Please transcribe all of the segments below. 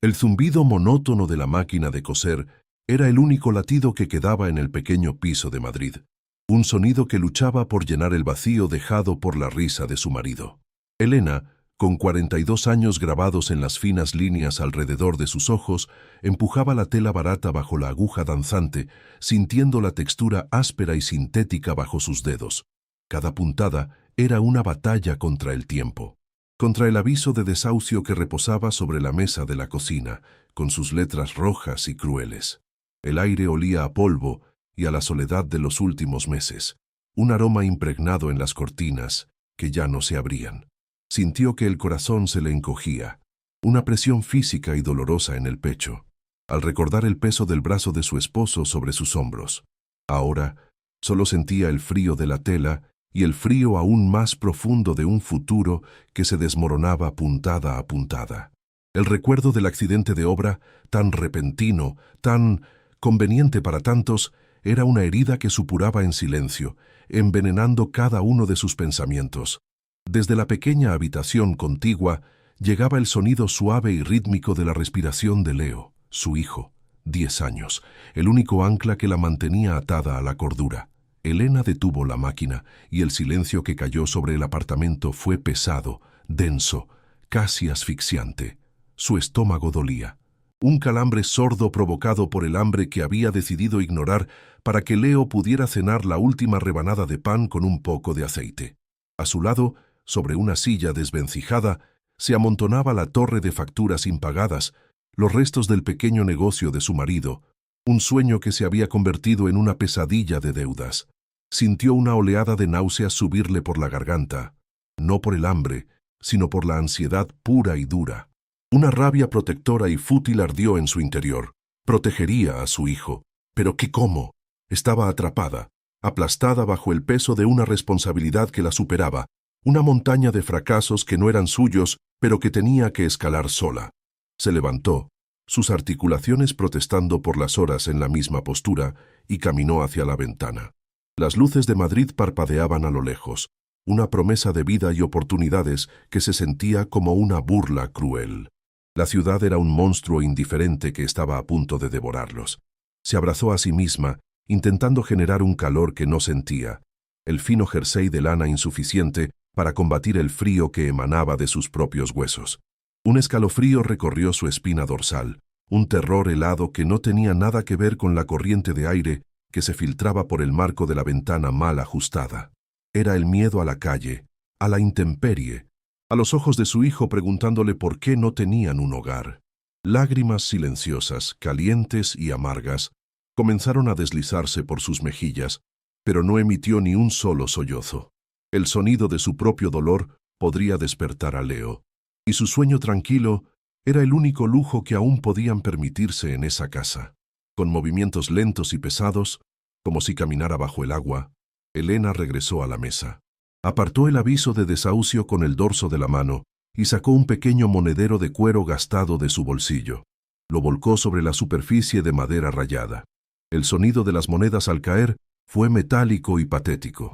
El zumbido monótono de la máquina de coser era el único latido que quedaba en el pequeño piso de Madrid, un sonido que luchaba por llenar el vacío dejado por la risa de su marido. Elena, con 42 años grabados en las finas líneas alrededor de sus ojos, empujaba la tela barata bajo la aguja danzante, sintiendo la textura áspera y sintética bajo sus dedos. Cada puntada era una batalla contra el tiempo, contra el aviso de desahucio que reposaba sobre la mesa de la cocina, con sus letras rojas y crueles. El aire olía a polvo y a la soledad de los últimos meses, un aroma impregnado en las cortinas que ya no se abrían. Sintió que el corazón se le encogía, una presión física y dolorosa en el pecho, al recordar el peso del brazo de su esposo sobre sus hombros. Ahora solo sentía el frío de la tela y el frío aún más profundo de un futuro que se desmoronaba puntada a puntada. El recuerdo del accidente de obra, tan repentino, tan conveniente para tantos, era una herida que supuraba en silencio, envenenando cada uno de sus pensamientos. Desde la pequeña habitación contigua llegaba el sonido suave y rítmico de la respiración de Leo, su hijo, 10 años, el único ancla que la mantenía atada a la cordura. Elena detuvo la máquina y el silencio que cayó sobre el apartamento fue pesado, denso, casi asfixiante. Su estómago dolía. Un calambre sordo provocado por el hambre que había decidido ignorar para que Leo pudiera cenar la última rebanada de pan con un poco de aceite. A su lado, sobre una silla desvencijada, se amontonaba la torre de facturas impagadas, los restos del pequeño negocio de su marido, un sueño que se había convertido en una pesadilla de deudas. Sintió una oleada de náuseas subirle por la garganta, no por el hambre, sino por la ansiedad pura y dura. Una rabia protectora y fútil ardió en su interior. Protegería a su hijo. ¿Pero qué cómo? Estaba atrapada, aplastada bajo el peso de una responsabilidad que la superaba, una montaña de fracasos que no eran suyos, pero que tenía que escalar sola. Se levantó, sus articulaciones protestando por las horas en la misma postura, y caminó hacia la ventana. Las luces de Madrid parpadeaban a lo lejos, una promesa de vida y oportunidades que se sentía como una burla cruel. La ciudad era un monstruo indiferente que estaba a punto de devorarlos. Se abrazó a sí misma, intentando generar un calor que no sentía, el fino jersey de lana insuficiente para combatir el frío que emanaba de sus propios huesos. Un escalofrío recorrió su espina dorsal, un terror helado que no tenía nada que ver con la corriente de aire que se filtraba por el marco de la ventana mal ajustada. Era el miedo a la calle, a la intemperie, a los ojos de su hijo preguntándole por qué no tenían un hogar. Lágrimas silenciosas, calientes y amargas, comenzaron a deslizarse por sus mejillas, pero no emitió ni un solo sollozo. El sonido de su propio dolor podría despertar a Leo, y su sueño tranquilo era el único lujo que aún podían permitirse en esa casa. Con movimientos lentos y pesados, como si caminara bajo el agua, Elena regresó a la mesa. Apartó el aviso de desahucio con el dorso de la mano y sacó un pequeño monedero de cuero gastado de su bolsillo. Lo volcó sobre la superficie de madera rayada. El sonido de las monedas al caer fue metálico y patético.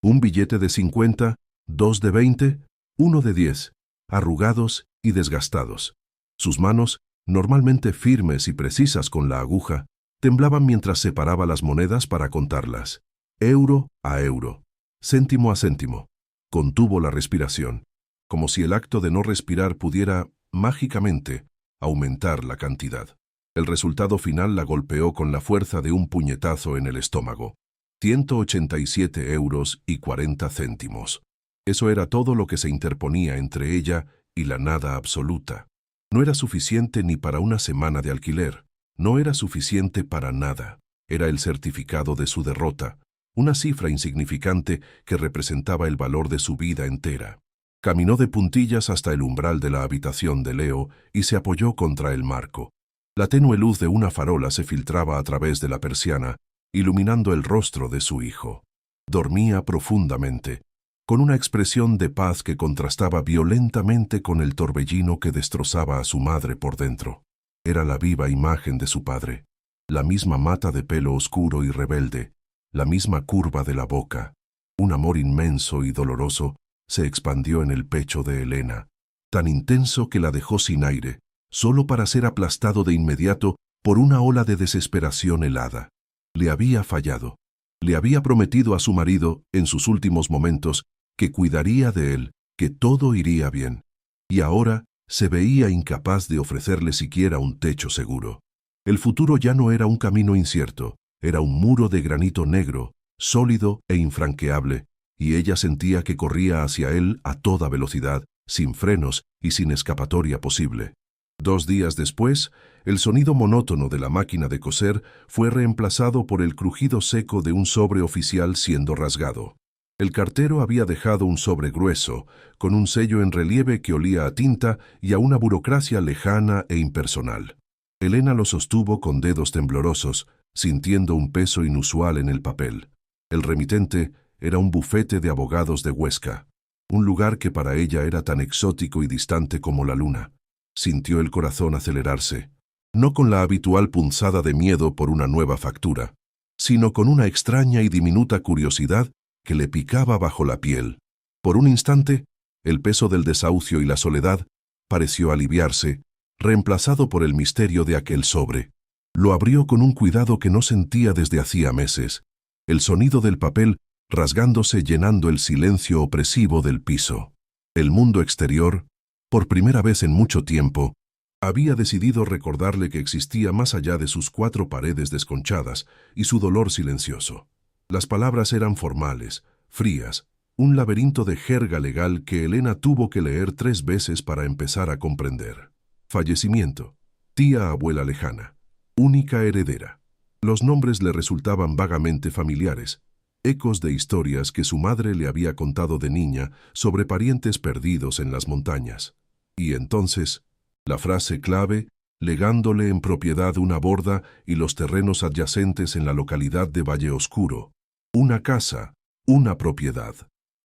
Un billete de 50, 2 de 20, 1 de 10, arrugados y desgastados. Sus manos, normalmente firmes y precisas con la aguja, temblaban mientras separaba las monedas para contarlas. Euro a euro, céntimo a céntimo. Contuvo la respiración, como si el acto de no respirar pudiera, mágicamente, aumentar la cantidad. El resultado final la golpeó con la fuerza de un puñetazo en el estómago. 187 euros y 40 céntimos. Eso era todo lo que se interponía entre ella y la nada absoluta. No era suficiente ni para una semana de alquiler. No era suficiente para nada. Era el certificado de su derrota, una cifra insignificante que representaba el valor de su vida entera. Caminó de puntillas hasta el umbral de la habitación de Leo y se apoyó contra el marco. La tenue luz de una farola se filtraba a través de la persiana, iluminando el rostro de su hijo. Dormía profundamente, con una expresión de paz que contrastaba violentamente con el torbellino que destrozaba a su madre por dentro. Era la viva imagen de su padre, la misma mata de pelo oscuro y rebelde, la misma curva de la boca. Un amor inmenso y doloroso se expandió en el pecho de Elena, tan intenso que la dejó sin aire, solo para ser aplastado de inmediato por una ola de desesperación helada. Le había fallado. Le había prometido a su marido, en sus últimos momentos, que cuidaría de él, que todo iría bien. Y ahora se veía incapaz de ofrecerle siquiera un techo seguro. El futuro ya no era un camino incierto, era un muro de granito negro, sólido e infranqueable, y ella sentía que corría hacia él a toda velocidad, sin frenos y sin escapatoria posible. 2 días después, el sonido monótono de la máquina de coser fue reemplazado por el crujido seco de un sobre oficial siendo rasgado. El cartero había dejado un sobre grueso, con un sello en relieve que olía a tinta y a una burocracia lejana e impersonal. Elena lo sostuvo con dedos temblorosos, sintiendo un peso inusual en el papel. El remitente era un bufete de abogados de Huesca, un lugar que para ella era tan exótico y distante como la luna. Sintió el corazón acelerarse, no con la habitual punzada de miedo por una nueva factura, sino con una extraña y diminuta curiosidad que le picaba bajo la piel. Por un instante, el peso del desahucio y la soledad pareció aliviarse, reemplazado por el misterio de aquel sobre. Lo abrió con un cuidado que no sentía desde hacía meses, el sonido del papel rasgándose llenando el silencio opresivo del piso. El mundo exterior, por primera vez en mucho tiempo, había decidido recordarle que existía más allá de sus 4 paredes desconchadas y su dolor silencioso. Las palabras eran formales, frías, un laberinto de jerga legal que Elena tuvo que leer 3 veces para empezar a comprender. Fallecimiento, tía abuela lejana, única heredera. Los nombres le resultaban vagamente familiares, ecos de historias que su madre le había contado de niña sobre parientes perdidos en las montañas. Y entonces, la frase clave, legándole en propiedad una borda y los terrenos adyacentes en la localidad de Valle Oscuro. Una casa, una propiedad.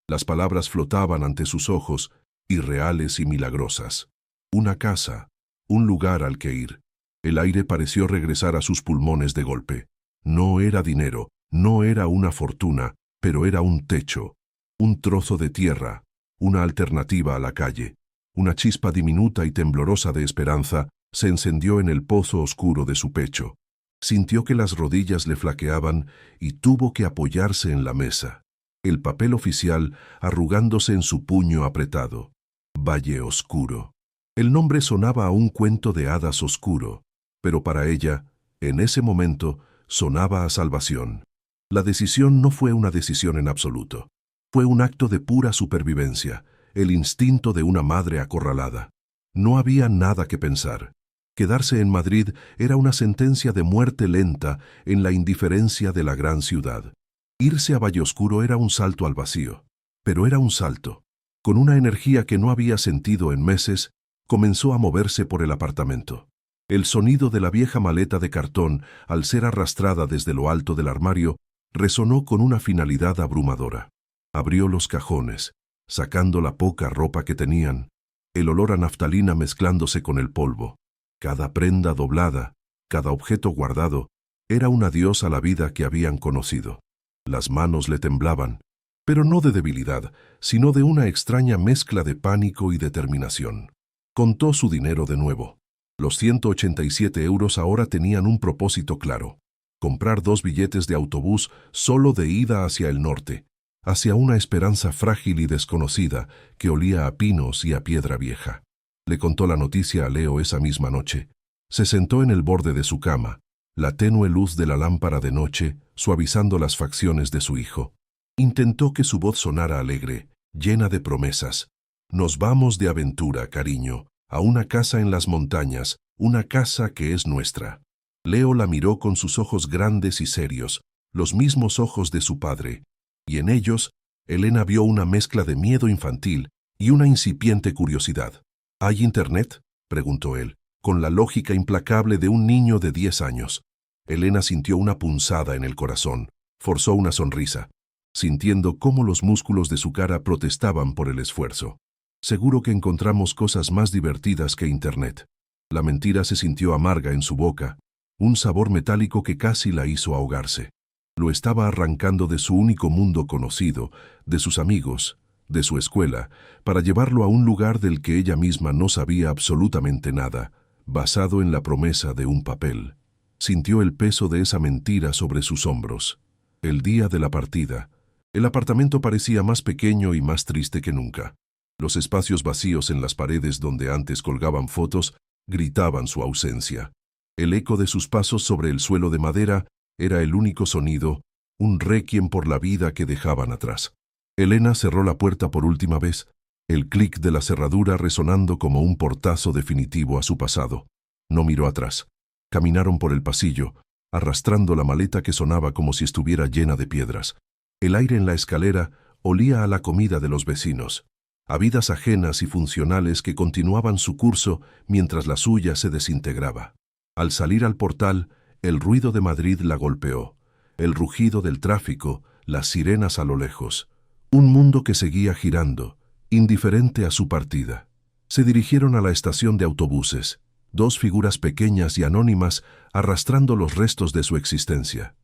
Las palabras flotaban ante sus ojos, irreales y milagrosas. Una casa, un lugar al que ir. El aire pareció regresar a sus pulmones de golpe. No era dinero, no era una fortuna, pero era un techo, un trozo de tierra, una alternativa a la calle. Una chispa diminuta y temblorosa de esperanza se encendió en el pozo oscuro de su pecho. Sintió que las rodillas le flaqueaban y tuvo que apoyarse en la mesa. El papel oficial arrugándose en su puño apretado. Valle Oscuro. El nombre sonaba a un cuento de hadas oscuro, pero para ella, en ese momento, sonaba a salvación. La decisión no fue una decisión en absoluto. Fue un acto de pura supervivencia, el instinto de una madre acorralada. No había nada que pensar. Quedarse en Madrid era una sentencia de muerte lenta en la indiferencia de la gran ciudad. Irse a Valloscuro era un salto al vacío, pero era un salto. Con una energía que no había sentido en meses, comenzó a moverse por el apartamento. El sonido de la vieja maleta de cartón, al ser arrastrada desde lo alto del armario, resonó con una finalidad abrumadora. Abrió los cajones, sacando la poca ropa que tenían, el olor a naftalina mezclándose con el polvo. Cada prenda doblada, cada objeto guardado, era un adiós a la vida que habían conocido. Las manos le temblaban, pero no de debilidad, sino de una extraña mezcla de pánico y determinación. Contó su dinero de nuevo. Los 187 euros ahora tenían un propósito claro: comprar 2 billetes de autobús solo de ida hacia el norte, hacia una esperanza frágil y desconocida que olía a pinos y a piedra vieja. Le contó la noticia a Leo esa misma noche. Se sentó en el borde de su cama, la tenue luz de la lámpara de noche suavizando las facciones de su hijo. Intentó que su voz sonara alegre, llena de promesas. Nos vamos de aventura, cariño, a una casa en las montañas, una casa que es nuestra. Leo la miró con sus ojos grandes y serios, los mismos ojos de su padre, y en ellos, Elena vio una mezcla de miedo infantil y una incipiente curiosidad. ¿Hay internet?, preguntó él, con la lógica implacable de un niño de 10 años. Elena sintió una punzada en el corazón, forzó una sonrisa, sintiendo cómo los músculos de su cara protestaban por el esfuerzo. Seguro que encontramos cosas más divertidas que internet. La mentira se sintió amarga en su boca, un sabor metálico que casi la hizo ahogarse. Lo estaba arrancando de su único mundo conocido, de sus amigos, de su escuela, para llevarlo a un lugar del que ella misma no sabía absolutamente nada, basado en la promesa de un papel. Sintió el peso de esa mentira sobre sus hombros. El día de la partida, el apartamento parecía más pequeño y más triste que nunca. Los espacios vacíos en las paredes donde antes colgaban fotos gritaban su ausencia. El eco de sus pasos sobre el suelo de madera era el único sonido, un requiem por la vida que dejaban atrás. Elena cerró la puerta por última vez, el clic de la cerradura resonando como un portazo definitivo a su pasado. No miró atrás. Caminaron por el pasillo, arrastrando la maleta que sonaba como si estuviera llena de piedras. El aire en la escalera olía a la comida de los vecinos, a vidas ajenas y funcionales que continuaban su curso mientras la suya se desintegraba. Al salir al portal, el ruido de Madrid la golpeó, el rugido del tráfico, las sirenas a lo lejos. Un mundo que seguía girando, indiferente a su partida. Se dirigieron a la estación de autobuses, dos figuras pequeñas y anónimas arrastrando los restos de su existencia.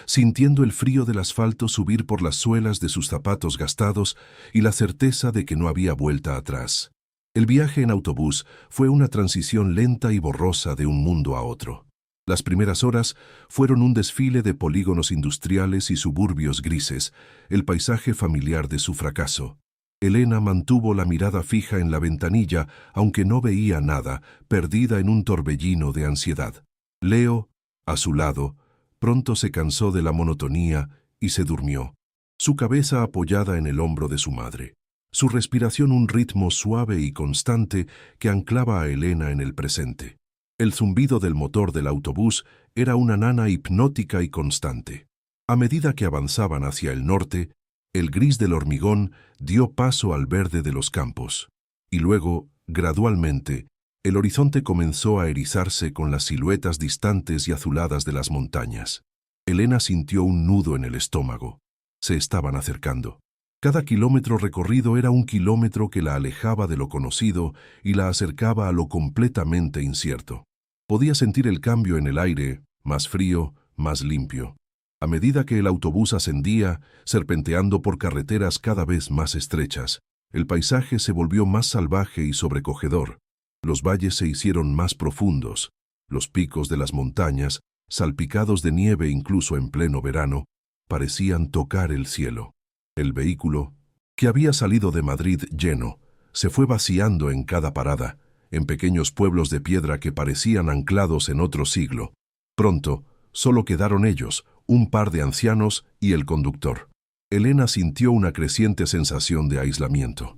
Sintiendo el frío del asfalto subir por las suelas de sus zapatos gastados y la certeza de que no había vuelta atrás. El viaje en autobús fue una transición lenta y borrosa de un mundo a otro. Las primeras horas fueron un desfile de polígonos industriales y suburbios grises, el paisaje familiar de su fracaso. Elena mantuvo la mirada fija en la ventanilla, aunque no veía nada, perdida en un torbellino de ansiedad. Leo, a su lado, pronto se cansó de la monotonía y se durmió, su cabeza apoyada en el hombro de su madre. Su respiración un ritmo suave y constante que anclaba a Elena en el presente. El zumbido del motor del autobús era una nana hipnótica y constante. A medida que avanzaban hacia el norte, el gris del hormigón dio paso al verde de los campos. Y luego, gradualmente, el horizonte comenzó a erizarse con las siluetas distantes y azuladas de las montañas. Elena sintió un nudo en el estómago. Se estaban acercando. Cada kilómetro recorrido era un kilómetro que la alejaba de lo conocido y la acercaba a lo completamente incierto. Podía sentir el cambio en el aire, más frío, más limpio. A medida que el autobús ascendía, serpenteando por carreteras cada vez más estrechas, el paisaje se volvió más salvaje y sobrecogedor. Los valles se hicieron más profundos. Los picos de las montañas, salpicados de nieve incluso en pleno verano, parecían tocar el cielo. El vehículo, que había salido de Madrid lleno, se fue vaciando en cada parada, en pequeños pueblos de piedra que parecían anclados en otro siglo. Pronto, solo quedaron ellos, un par de ancianos y el conductor. Elena sintió una creciente sensación de aislamiento.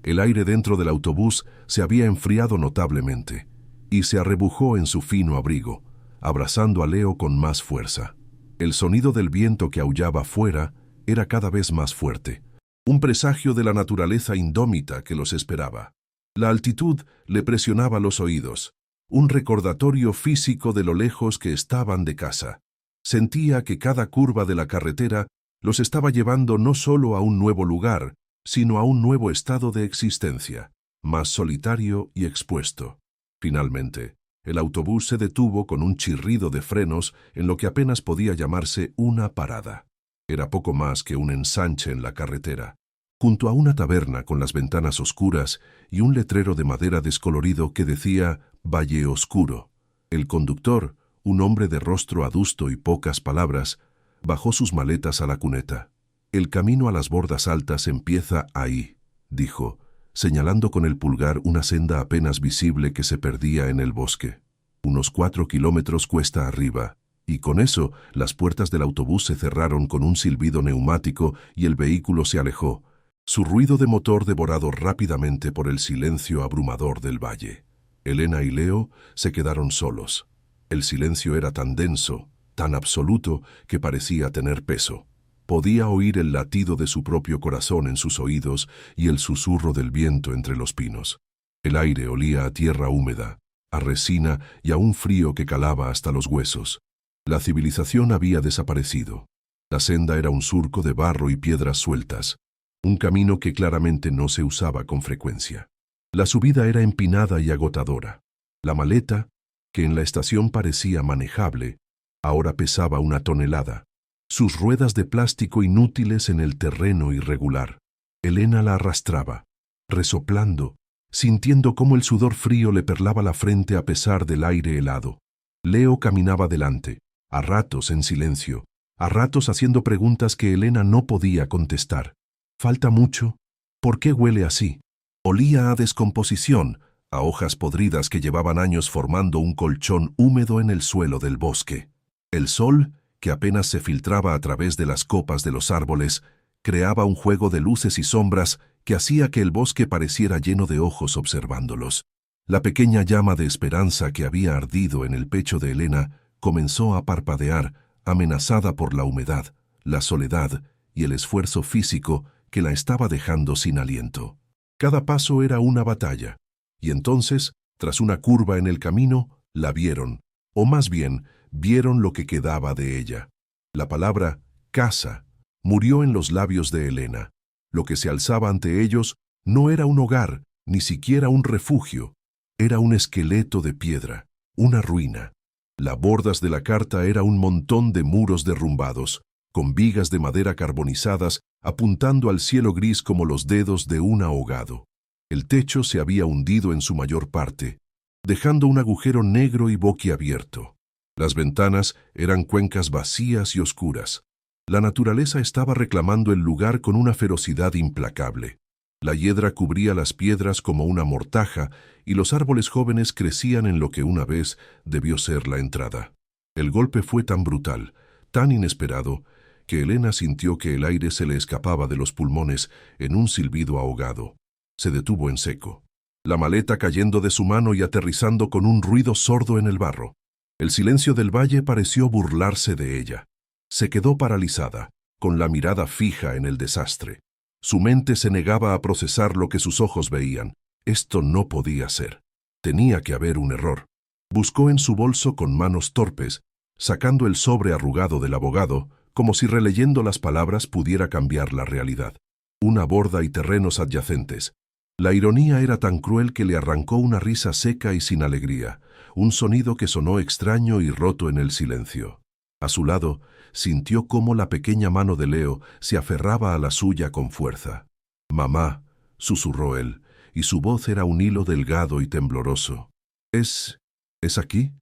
El aire dentro del autobús se había enfriado notablemente, y se arrebujó en su fino abrigo, abrazando a Leo con más fuerza. El sonido del viento que aullaba fuera era cada vez más fuerte, un presagio de la naturaleza indómita que los esperaba. La altitud le presionaba los oídos, un recordatorio físico de lo lejos que estaban de casa. Sentía que cada curva de la carretera los estaba llevando no solo a un nuevo lugar, sino a un nuevo estado de existencia, más solitario y expuesto. Finalmente, el autobús se detuvo con un chirrido de frenos en lo que apenas podía llamarse una parada. Era poco más que un ensanche en la carretera, junto a una taberna con las ventanas oscuras y un letrero de madera descolorido que decía Valle Oscuro. El conductor, un hombre de rostro adusto y pocas palabras, bajó sus maletas a la cuneta. «El camino a las bordas altas empieza ahí», dijo, señalando con el pulgar una senda apenas visible que se perdía en el bosque. Unos 4 kilómetros cuesta arriba, y con eso las puertas del autobús se cerraron con un silbido neumático y el vehículo se alejó, su ruido de motor devorado rápidamente por el silencio abrumador del valle. Elena y Leo se quedaron solos. El silencio era tan denso, tan absoluto, que parecía tener peso. Podía oír el latido de su propio corazón en sus oídos y el susurro del viento entre los pinos. El aire olía a tierra húmeda, a resina y a un frío que calaba hasta los huesos. La civilización había desaparecido. La senda era un surco de barro y piedras sueltas, un camino que claramente no se usaba con frecuencia. La subida era empinada y agotadora. La maleta, que en la estación parecía manejable, ahora pesaba 1 tonelada. Sus ruedas de plástico inútiles en el terreno irregular. Elena la arrastraba, resoplando, sintiendo cómo el sudor frío le perlaba la frente a pesar del aire helado. Leo caminaba delante, a ratos en silencio, a ratos haciendo preguntas que Elena no podía contestar. ¿Falta mucho? ¿Por qué huele así? Olía a descomposición, a hojas podridas que llevaban años formando un colchón húmedo en el suelo del bosque. El sol, que apenas se filtraba a través de las copas de los árboles, creaba un juego de luces y sombras que hacía que el bosque pareciera lleno de ojos observándolos. La pequeña llama de esperanza que había ardido en el pecho de Elena comenzó a parpadear, amenazada por la humedad, la soledad y el esfuerzo físico que la estaba dejando sin aliento. Cada paso era una batalla, y entonces, tras una curva en el camino, la vieron, o más bien, vieron lo que quedaba de ella. La palabra casa murió en los labios de Elena. Lo que se alzaba ante ellos no era un hogar, ni siquiera un refugio. Era un esqueleto de piedra, una ruina. Las bordas de la carta era un montón de muros derrumbados, con vigas de madera carbonizadas apuntando al cielo gris como los dedos de un ahogado. El techo se había hundido en su mayor parte, dejando un agujero negro y boquiabierto. Las ventanas eran cuencas vacías y oscuras. La naturaleza estaba reclamando el lugar con una ferocidad implacable. La hiedra cubría las piedras como una mortaja y los árboles jóvenes crecían en lo que una vez debió ser la entrada. El golpe fue tan brutal, tan inesperado, que Elena sintió que el aire se le escapaba de los pulmones en un silbido ahogado. Se detuvo en seco, la maleta cayendo de su mano y aterrizando con un ruido sordo en el barro. El silencio del valle pareció burlarse de ella. Se quedó paralizada, con la mirada fija en el desastre. Su mente se negaba a procesar lo que sus ojos veían. Esto no podía ser. Tenía que haber un error. Buscó en su bolso con manos torpes, sacando el sobre arrugado del abogado, como si releyendo las palabras pudiera cambiar la realidad. Una borda y terrenos adyacentes. La ironía era tan cruel que le arrancó una risa seca y sin alegría, un sonido que sonó extraño y roto en el silencio. A su lado, sintió cómo la pequeña mano de Leo se aferraba a la suya con fuerza. «Mamá», susurró él, y su voz era un hilo delgado y tembloroso. ¿Es aquí?»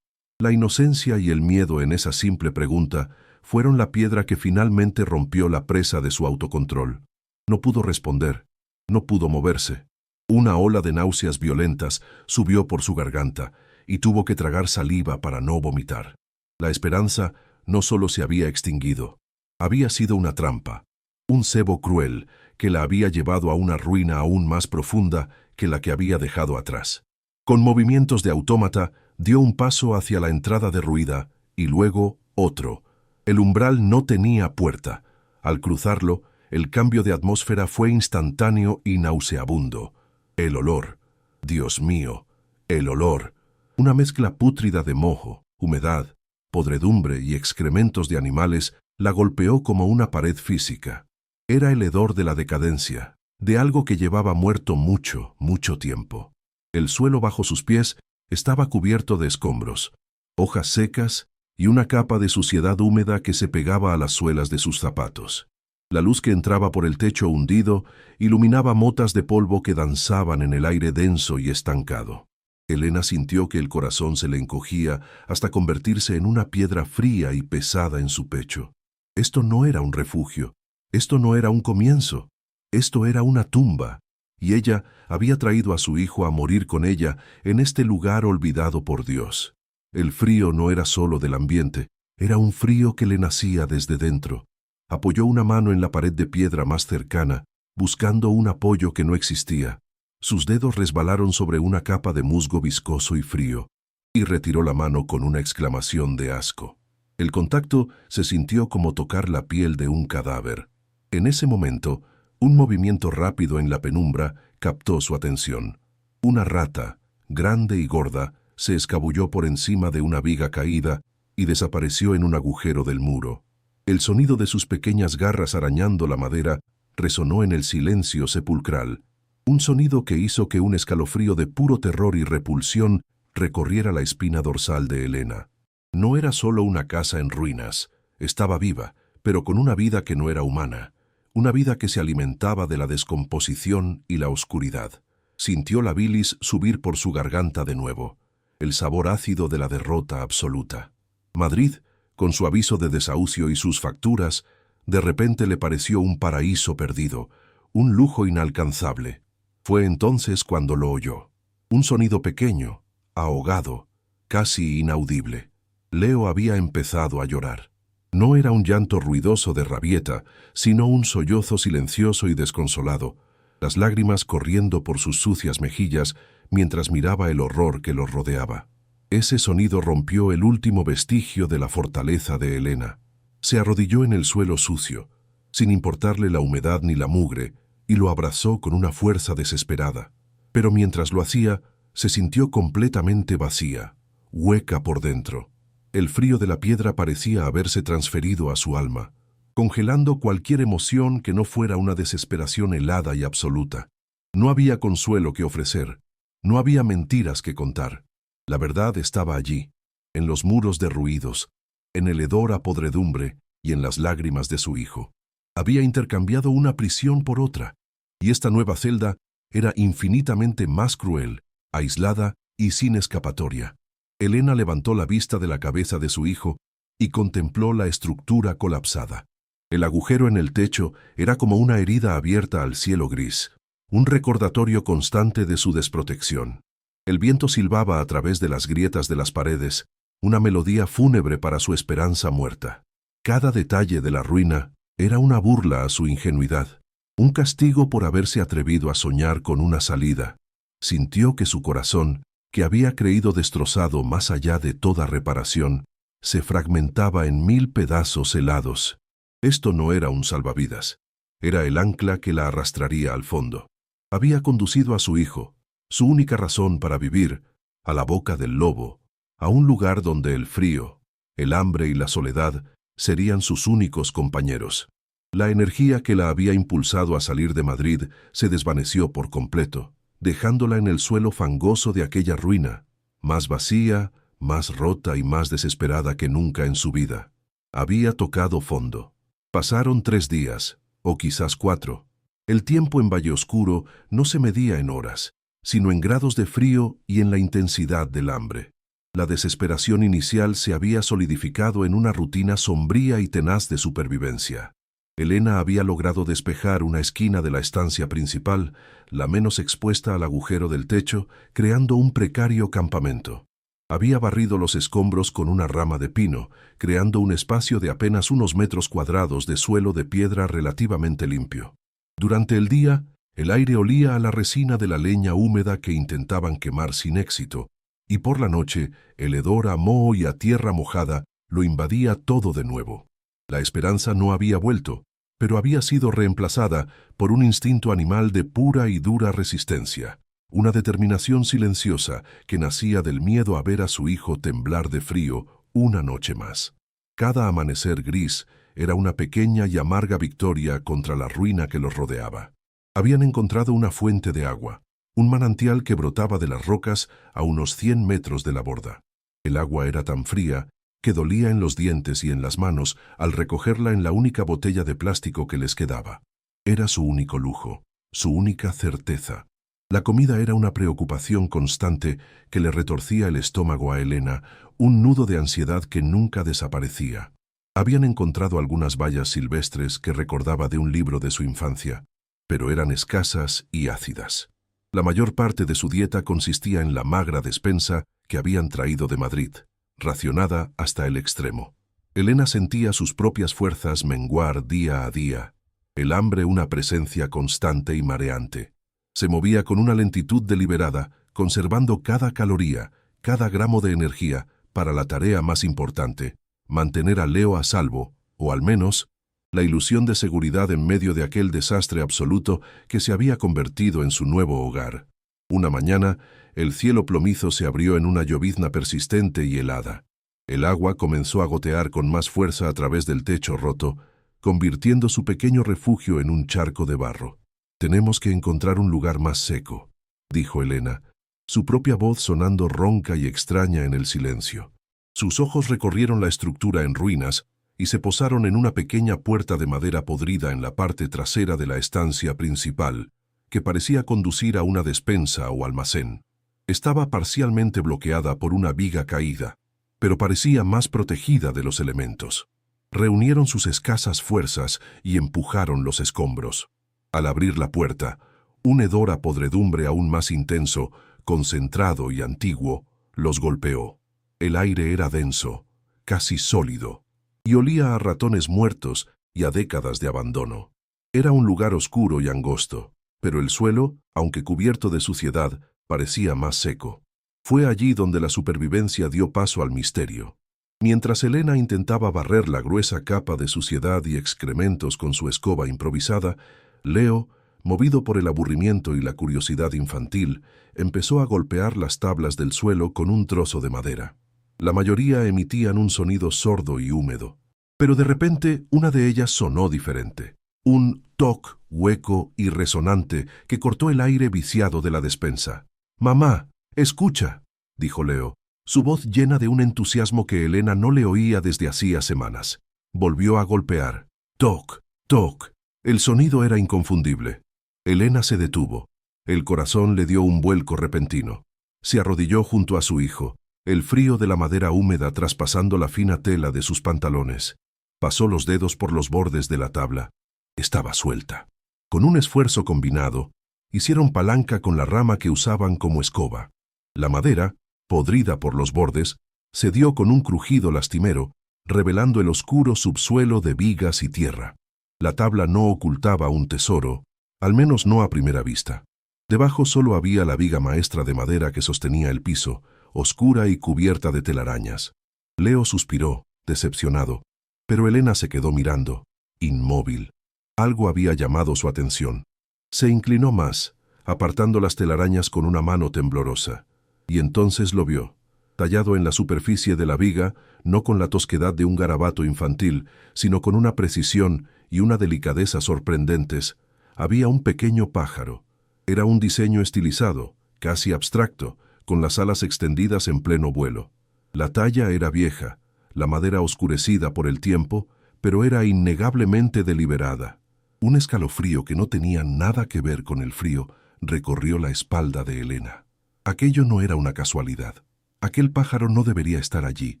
La inocencia y el miedo en esa simple pregunta fueron la piedra que finalmente rompió la presa de su autocontrol. No pudo responder, no pudo moverse. Una ola de náuseas violentas subió por su garganta y tuvo que tragar saliva para no vomitar. La esperanza no solo se había extinguido, había sido una trampa, un cebo cruel que la había llevado a una ruina aún más profunda que la que había dejado atrás. Con movimientos de autómata, dio un paso hacia la entrada derruida y luego otro. El umbral no tenía puerta. Al cruzarlo, el cambio de atmósfera fue instantáneo y nauseabundo. El olor, Dios mío, el olor, una mezcla pútrida de moho, humedad, podredumbre y excrementos de animales, la golpeó como una pared física. Era el hedor de la decadencia, de algo que llevaba muerto mucho, mucho tiempo. El suelo bajo sus pies estaba cubierto de escombros, hojas secas y una capa de suciedad húmeda que se pegaba a las suelas de sus zapatos. La luz que entraba por el techo hundido iluminaba motas de polvo que danzaban en el aire denso y estancado. Elena sintió que el corazón se le encogía hasta convertirse en una piedra fría y pesada en su pecho. Esto no era un refugio, esto no era un comienzo, esto era una tumba, y ella había traído a su hijo a morir con ella en este lugar olvidado por Dios. El frío no era solo del ambiente, era un frío que le nacía desde dentro. Apoyó una mano en la pared de piedra más cercana, buscando un apoyo que no existía. Sus dedos resbalaron sobre una capa de musgo viscoso y frío, y retiró la mano con una exclamación de asco. El contacto se sintió como tocar la piel de un cadáver. En ese momento, un movimiento rápido en la penumbra captó su atención. Una rata, grande y gorda, se escabulló por encima de una viga caída y desapareció en un agujero del muro. El sonido de sus pequeñas garras arañando la madera resonó en el silencio sepulcral, un sonido que hizo que un escalofrío de puro terror y repulsión recorriera la espina dorsal de Elena. No era solo una casa en ruinas, estaba viva, pero con una vida que no era humana, una vida que se alimentaba de la descomposición y la oscuridad. Sintió la bilis subir por su garganta de nuevo, el sabor ácido de la derrota absoluta. Madrid, con su aviso de desahucio y sus facturas, de repente le pareció un paraíso perdido, un lujo inalcanzable. Fue entonces cuando lo oyó. Un sonido pequeño, ahogado, casi inaudible. Leo había empezado a llorar. No era un llanto ruidoso de rabieta, sino un sollozo silencioso y desconsolado, las lágrimas corriendo por sus sucias mejillas mientras miraba el horror que los rodeaba. Ese sonido rompió el último vestigio de la fortaleza de Elena. Se arrodilló en el suelo sucio, sin importarle la humedad ni la mugre, y lo abrazó con una fuerza desesperada. Pero mientras lo hacía, se sintió completamente vacía, hueca por dentro. El frío de la piedra parecía haberse transferido a su alma, congelando cualquier emoción que no fuera una desesperación helada y absoluta. No había consuelo que ofrecer, no había mentiras que contar. La verdad estaba allí, en los muros derruidos, en el hedor a podredumbre y en las lágrimas de su hijo. Había intercambiado una prisión por otra, y esta nueva celda era infinitamente más cruel, aislada y sin escapatoria. Elena levantó la vista de la cabeza de su hijo y contempló la estructura colapsada. El agujero en el techo era como una herida abierta al cielo gris, un recordatorio constante de su desprotección. El viento silbaba a través de las grietas de las paredes, una melodía fúnebre para su esperanza muerta. Cada detalle de la ruina era una burla a su ingenuidad, un castigo por haberse atrevido a soñar con una salida. Sintió que su corazón, que había creído destrozado más allá de toda reparación, se fragmentaba en 1000 pedazos helados. Esto no era un salvavidas, era el ancla que la arrastraría al fondo. Había conducido a su hijo, su única razón para vivir, a la boca del lobo, a un lugar donde el frío, el hambre y la soledad serían sus únicos compañeros. La energía que la había impulsado a salir de Madrid se desvaneció por completo, dejándola en el suelo fangoso de aquella ruina, más vacía, más rota y más desesperada que nunca en su vida. Había tocado fondo. Pasaron 3 días, o quizás 4. El tiempo en Valle Oscuro no se medía en horas, sino en grados de frío y en la intensidad del hambre. La desesperación inicial se había solidificado en una rutina sombría y tenaz de supervivencia. Elena había logrado despejar una esquina de la estancia principal, la menos expuesta al agujero del techo, creando un precario campamento. Había barrido los escombros con una rama de pino, creando un espacio de apenas unos metros cuadrados de suelo de piedra relativamente limpio. Durante el día, el aire olía a la resina de la leña húmeda que intentaban quemar sin éxito, y por la noche, el hedor a moho y a tierra mojada lo invadía todo de nuevo. La esperanza no había vuelto, pero había sido reemplazada por un instinto animal de pura y dura resistencia, una determinación silenciosa que nacía del miedo a ver a su hijo temblar de frío una noche más. Cada amanecer gris era una pequeña y amarga victoria contra la ruina que los rodeaba. Habían encontrado una fuente de agua, un manantial que brotaba de las rocas a unos 100 metros de la borda. El agua era tan fría que dolía en los dientes y en las manos al recogerla en la única botella de plástico que les quedaba. Era su único lujo, su única certeza. La comida era una preocupación constante que le retorcía el estómago a Elena, un nudo de ansiedad que nunca desaparecía. Habían encontrado algunas bayas silvestres que recordaba de un libro de su infancia, pero eran escasas y ácidas. La mayor parte de su dieta consistía en la magra despensa que habían traído de Madrid, racionada hasta el extremo. Elena sentía sus propias fuerzas menguar día a día, el hambre una presencia constante y mareante. Se movía con una lentitud deliberada, conservando cada caloría, cada gramo de energía para la tarea más importante, mantener a Leo a salvo, o al menos, la ilusión de seguridad en medio de aquel desastre absoluto que se había convertido en su nuevo hogar. Una mañana, el cielo plomizo se abrió en una llovizna persistente y helada. El agua comenzó a gotear con más fuerza a través del techo roto, convirtiendo su pequeño refugio en un charco de barro. «Tenemos que encontrar un lugar más seco», dijo Elena, su propia voz sonando ronca y extraña en el silencio. Sus ojos recorrieron la estructura en ruinas y se posaron en una pequeña puerta de madera podrida en la parte trasera de la estancia principal, que parecía conducir a una despensa o almacén. Estaba parcialmente bloqueada por una viga caída, pero parecía más protegida de los elementos. Reunieron sus escasas fuerzas y empujaron los escombros. Al abrir la puerta, un hedor a podredumbre aún más intenso, concentrado y antiguo, los golpeó. El aire era denso, casi sólido, y olía a ratones muertos y a décadas de abandono. Era un lugar oscuro y angosto, pero el suelo, aunque cubierto de suciedad, parecía más seco. Fue allí donde la supervivencia dio paso al misterio. Mientras Elena intentaba barrer la gruesa capa de suciedad y excrementos con su escoba improvisada, Leo, movido por el aburrimiento y la curiosidad infantil, empezó a golpear las tablas del suelo con un trozo de madera. La mayoría emitían un sonido sordo y húmedo, pero de repente una de ellas sonó diferente. Un toc hueco y resonante que cortó el aire viciado de la despensa. «Mamá, escucha», dijo Leo, su voz llena de un entusiasmo que Elena no le oía desde hacía semanas. Volvió a golpear. Toc, toc. El sonido era inconfundible. Elena se detuvo. El corazón le dio un vuelco repentino. Se arrodilló junto a su hijo, el frío de la madera húmeda traspasando la fina tela de sus pantalones. Pasó los dedos por los bordes de la tabla. Estaba suelta. Con un esfuerzo combinado, hicieron palanca con la rama que usaban como escoba. La madera, podrida por los bordes, cedió con un crujido lastimero, revelando el oscuro subsuelo de vigas y tierra. La tabla no ocultaba un tesoro, al menos no a primera vista. Debajo solo había la viga maestra de madera que sostenía el piso, oscura y cubierta de telarañas. Leo suspiró, decepcionado, pero Elena se quedó mirando, inmóvil. Algo había llamado su atención. Se inclinó más, apartando las telarañas con una mano temblorosa, y entonces lo vio, tallado en la superficie de la viga, no con la tosquedad de un garabato infantil, sino con una precisión y una delicadeza sorprendentes. Había un pequeño pájaro. Era un diseño estilizado, casi abstracto, con las alas extendidas en pleno vuelo. La talla era vieja, la madera oscurecida por el tiempo, pero era innegablemente deliberada. Un escalofrío que no tenía nada que ver con el frío recorrió la espalda de Elena. Aquello no era una casualidad. Aquel pájaro no debería estar allí,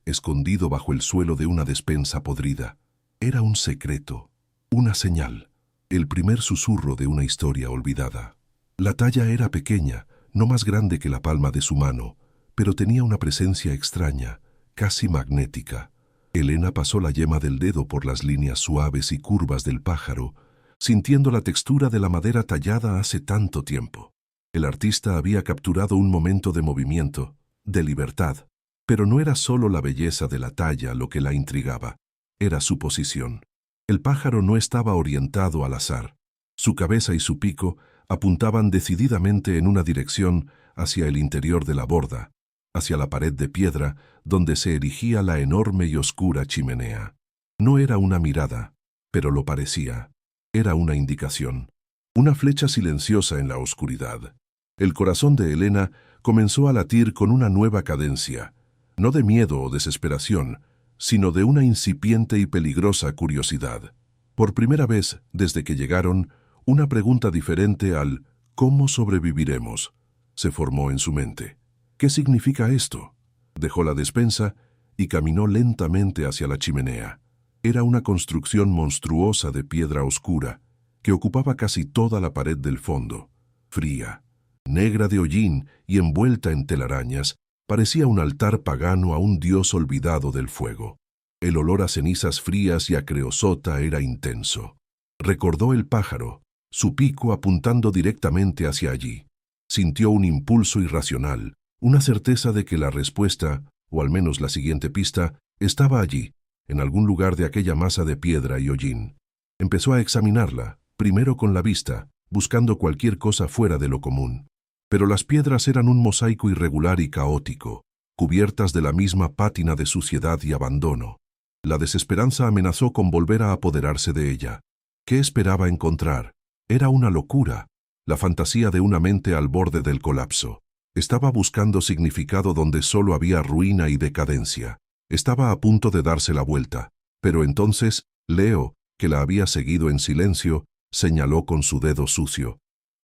escondido bajo el suelo de una despensa podrida. Era un secreto, una señal, el primer susurro de una historia olvidada. La talla era pequeña, no más grande que la palma de su mano, pero tenía una presencia extraña, casi magnética. Elena pasó la yema del dedo por las líneas suaves y curvas del pájaro, sintiendo la textura de la madera tallada hace tanto tiempo. El artista había capturado un momento de movimiento, de libertad, pero no era solo la belleza de la talla lo que la intrigaba, era su posición. El pájaro no estaba orientado al azar. Su cabeza y su pico apuntaban decididamente en una dirección hacia el interior de la borda, hacia la pared de piedra donde se erigía la enorme y oscura chimenea. No era una mirada, pero lo parecía. Era una indicación, una flecha silenciosa en la oscuridad. El corazón de Elena comenzó a latir con una nueva cadencia, no de miedo o desesperación, sino de una incipiente y peligrosa curiosidad. Por primera vez, desde que llegaron, una pregunta diferente al «¿cómo sobreviviremos?» se formó en su mente. ¿Qué significa esto? Dejó la despensa y caminó lentamente hacia la chimenea. Era una construcción monstruosa de piedra oscura, que ocupaba casi toda la pared del fondo. Fría, negra de hollín y envuelta en telarañas, parecía un altar pagano a un dios olvidado del fuego. El olor a cenizas frías y a creosota era intenso. Recordó el pájaro, su pico apuntando directamente hacia allí. Sintió un impulso irracional, una certeza de que la respuesta, o al menos la siguiente pista, estaba allí, en algún lugar de aquella masa de piedra y hollín. Empezó a examinarla, primero con la vista, buscando cualquier cosa fuera de lo común. Pero las piedras eran un mosaico irregular y caótico, cubiertas de la misma pátina de suciedad y abandono. La desesperanza amenazó con volver a apoderarse de ella. ¿Qué esperaba encontrar? Era una locura, la fantasía de una mente al borde del colapso. Estaba buscando significado donde solo había ruina y decadencia. Estaba a punto de darse la vuelta, pero entonces Leo, que la había seguido en silencio, señaló con su dedo sucio.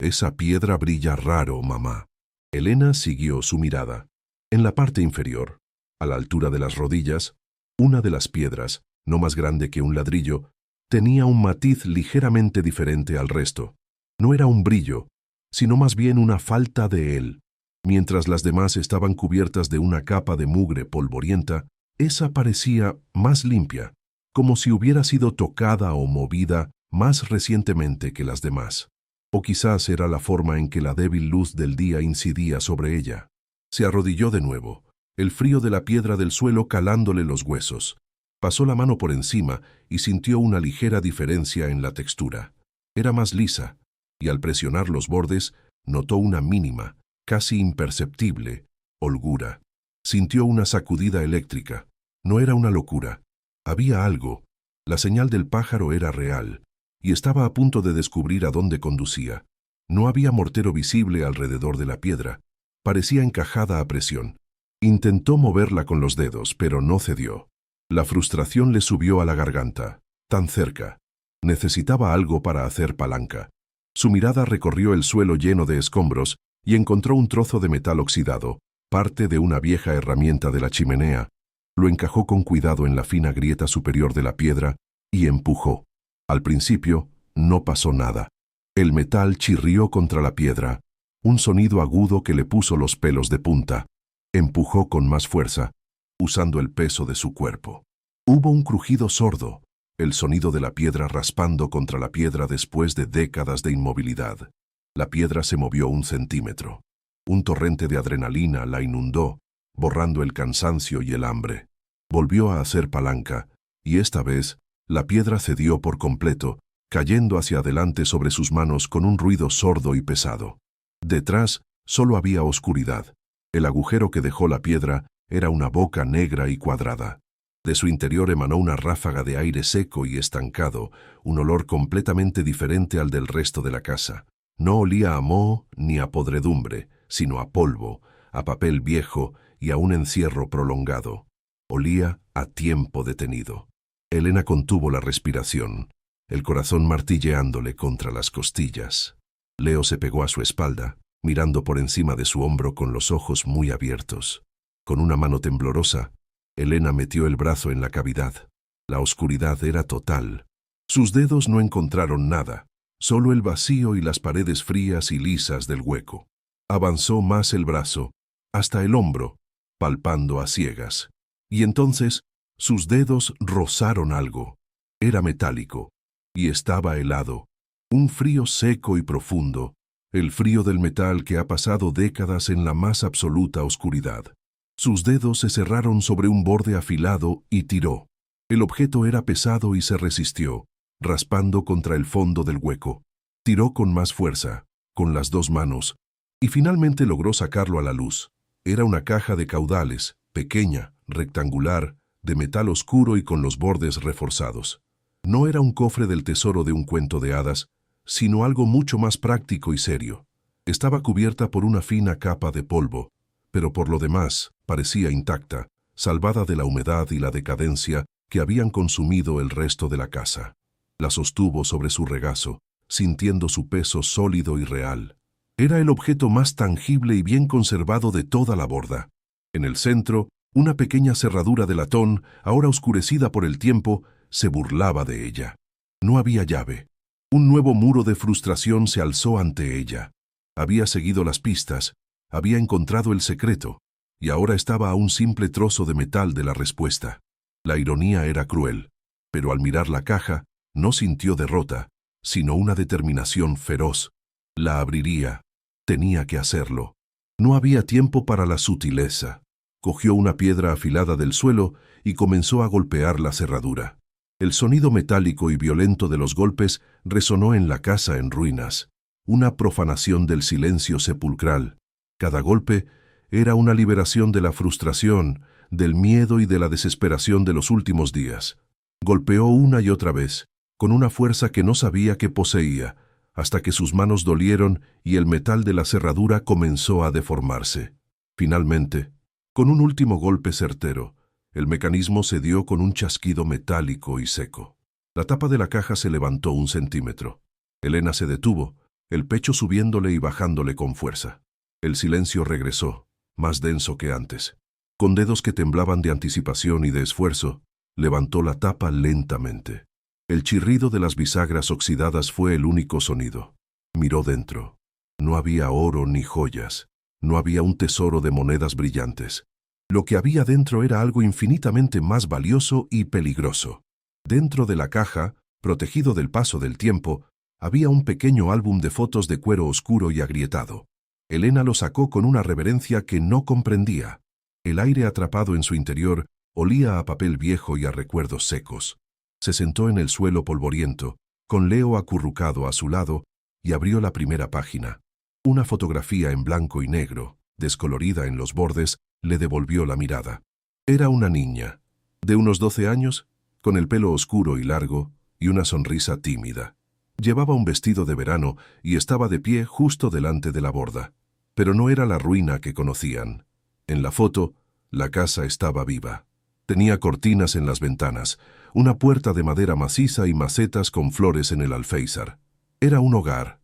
Esa piedra brilla raro, mamá. Elena siguió su mirada. En la parte inferior, a la altura de las rodillas, una de las piedras, no más grande que un ladrillo, tenía un matiz ligeramente diferente al resto. No era un brillo, sino más bien una falta de él. Mientras las demás estaban cubiertas de una capa de mugre polvorienta, esa parecía más limpia, como si hubiera sido tocada o movida más recientemente que las demás. O quizás era la forma en que la débil luz del día incidía sobre ella. Se arrodilló de nuevo, el frío de la piedra del suelo calándole los huesos. Pasó la mano por encima y sintió una ligera diferencia en la textura. Era más lisa, y al presionar los bordes, notó una mínima, casi imperceptible, holgura. Sintió una sacudida eléctrica. No era una locura. Había algo. La señal del pájaro era real, y estaba a punto de descubrir a dónde conducía. No había mortero visible alrededor de la piedra. Parecía encajada a presión. Intentó moverla con los dedos, pero no cedió. La frustración le subió a la garganta. Tan cerca. Necesitaba algo para hacer palanca. Su mirada recorrió el suelo lleno de escombros y encontró un trozo de metal oxidado, parte de una vieja herramienta de la chimenea. Lo encajó con cuidado en la fina grieta superior de la piedra y empujó. Al principio, no pasó nada. El metal chirrió contra la piedra, un sonido agudo que le puso los pelos de punta. Empujó con más fuerza, usando el peso de su cuerpo. Hubo un crujido sordo, el sonido de la piedra raspando contra la piedra después de décadas de inmovilidad. La piedra se movió 1 centímetro. Un torrente de adrenalina la inundó, borrando el cansancio y el hambre. Volvió a hacer palanca, y esta vez, la piedra cedió por completo, cayendo hacia adelante sobre sus manos con un ruido sordo y pesado. Detrás, solo había oscuridad. El agujero que dejó la piedra era una boca negra y cuadrada. De su interior emanó una ráfaga de aire seco y estancado, un olor completamente diferente al del resto de la casa. No olía a moho ni a podredumbre, sino a polvo, a papel viejo y a un encierro prolongado. Olía a tiempo detenido. Elena contuvo la respiración, el corazón martilleándole contra las costillas. Leo se pegó a su espalda, mirando por encima de su hombro con los ojos muy abiertos. Con una mano temblorosa, Elena metió el brazo en la cavidad. La oscuridad era total. Sus dedos no encontraron nada, solo el vacío y las paredes frías y lisas del hueco. Avanzó más el brazo, hasta el hombro, palpando a ciegas. Y entonces, sus dedos rozaron algo. Era metálico, y estaba helado. Un frío seco y profundo, el frío del metal que ha pasado décadas en la más absoluta oscuridad. Sus dedos se cerraron sobre un borde afilado y tiró. El objeto era pesado y se resistió, raspando contra el fondo del hueco. Tiró con más fuerza, con las 2 manos, y finalmente logró sacarlo a la luz. Era una caja de caudales, pequeña, rectangular, de metal oscuro y con los bordes reforzados. No era un cofre del tesoro de un cuento de hadas, sino algo mucho más práctico y serio. Estaba cubierta por una fina capa de polvo, pero por lo demás parecía intacta, salvada de la humedad y la decadencia que habían consumido el resto de la casa. La sostuvo sobre su regazo, sintiendo su peso sólido y real. Era el objeto más tangible y bien conservado de toda la borda. En el centro, una pequeña cerradura de latón, ahora oscurecida por el tiempo, se burlaba de ella. No había llave. Un nuevo muro de frustración se alzó ante ella. Había seguido las pistas, había encontrado el secreto, y ahora estaba a un simple trozo de metal de la respuesta. La ironía era cruel, pero al mirar la caja, no sintió derrota, sino una determinación feroz. La abriría. Tenía que hacerlo. No había tiempo para la sutileza. Cogió una piedra afilada del suelo y comenzó a golpear la cerradura. El sonido metálico y violento de los golpes resonó en la casa en ruinas, una profanación del silencio sepulcral. Cada golpe era una liberación de la frustración, del miedo y de la desesperación de los últimos días. Golpeó una y otra vez, con una fuerza que no sabía que poseía, hasta que sus manos dolieron y el metal de la cerradura comenzó a deformarse. Finalmente, con un último golpe certero, el mecanismo cedió con un chasquido metálico y seco. La tapa de la caja se levantó 1 centímetro. Elena se detuvo, el pecho subiéndole y bajándole con fuerza. El silencio regresó, más denso que antes. Con dedos que temblaban de anticipación y de esfuerzo, levantó la tapa lentamente. El chirrido de las bisagras oxidadas fue el único sonido. Miró dentro. No había oro ni joyas. No había un tesoro de monedas brillantes. Lo que había dentro era algo infinitamente más valioso y peligroso. Dentro de la caja, protegido del paso del tiempo, había un pequeño álbum de fotos de cuero oscuro y agrietado. Elena lo sacó con una reverencia que no comprendía. El aire atrapado en su interior olía a papel viejo y a recuerdos secos. Se sentó en el suelo polvoriento, con Leo acurrucado a su lado, y abrió la primera página. Una fotografía en blanco y negro, descolorida en los bordes, le devolvió la mirada. Era una niña, de unos 12 años, con el pelo oscuro y largo, y una sonrisa tímida. Llevaba un vestido de verano y estaba de pie justo delante de la borda. Pero no era la ruina que conocían. En la foto, la casa estaba viva. Tenía cortinas en las ventanas, una puerta de madera maciza y macetas con flores en el alféizar. Era un hogar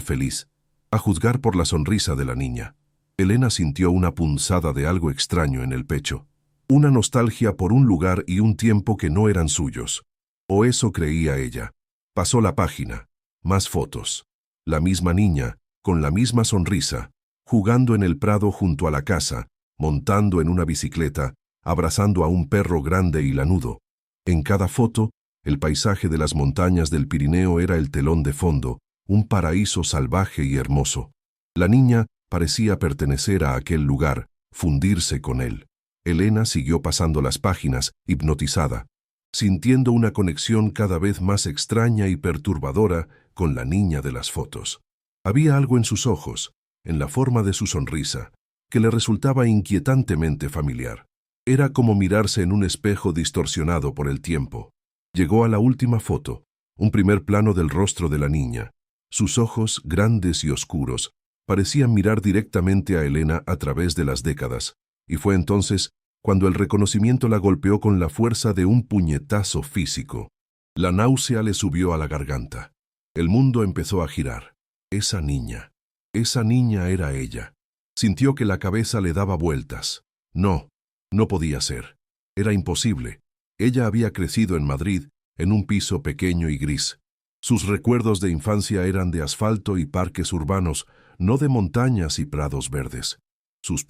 feliz, a juzgar por la sonrisa de la niña. Elena sintió una punzada de algo extraño en el pecho. Una nostalgia por un lugar y un tiempo que no eran suyos. O eso creía ella. Pasó la página. Más fotos. La misma niña, con la misma sonrisa, jugando en el prado junto a la casa, montando en una bicicleta, abrazando a un perro grande y lanudo. En cada foto, el paisaje de las montañas del Pirineo era el telón de fondo, un paraíso salvaje y hermoso. La niña parecía pertenecer a aquel lugar, fundirse con él. Elena siguió pasando las páginas, hipnotizada, sintiendo una conexión cada vez más extraña y perturbadora con la niña de las fotos. Había algo en sus ojos, en la forma de su sonrisa, que le resultaba inquietantemente familiar. Era como mirarse en un espejo distorsionado por el tiempo. Llegó a la última foto, un primer plano del rostro de la niña. Sus ojos, grandes y oscuros, parecían mirar directamente a Elena a través de las décadas, y fue entonces cuando el reconocimiento la golpeó con la fuerza de un puñetazo físico. La náusea le subió a la garganta. El mundo empezó a girar. Esa niña era ella. Sintió que la cabeza le daba vueltas. No podía ser. Era imposible. Ella había crecido en Madrid, en un piso pequeño y gris. Sus recuerdos de infancia eran de asfalto y parques urbanos, no de montañas y prados verdes. Sus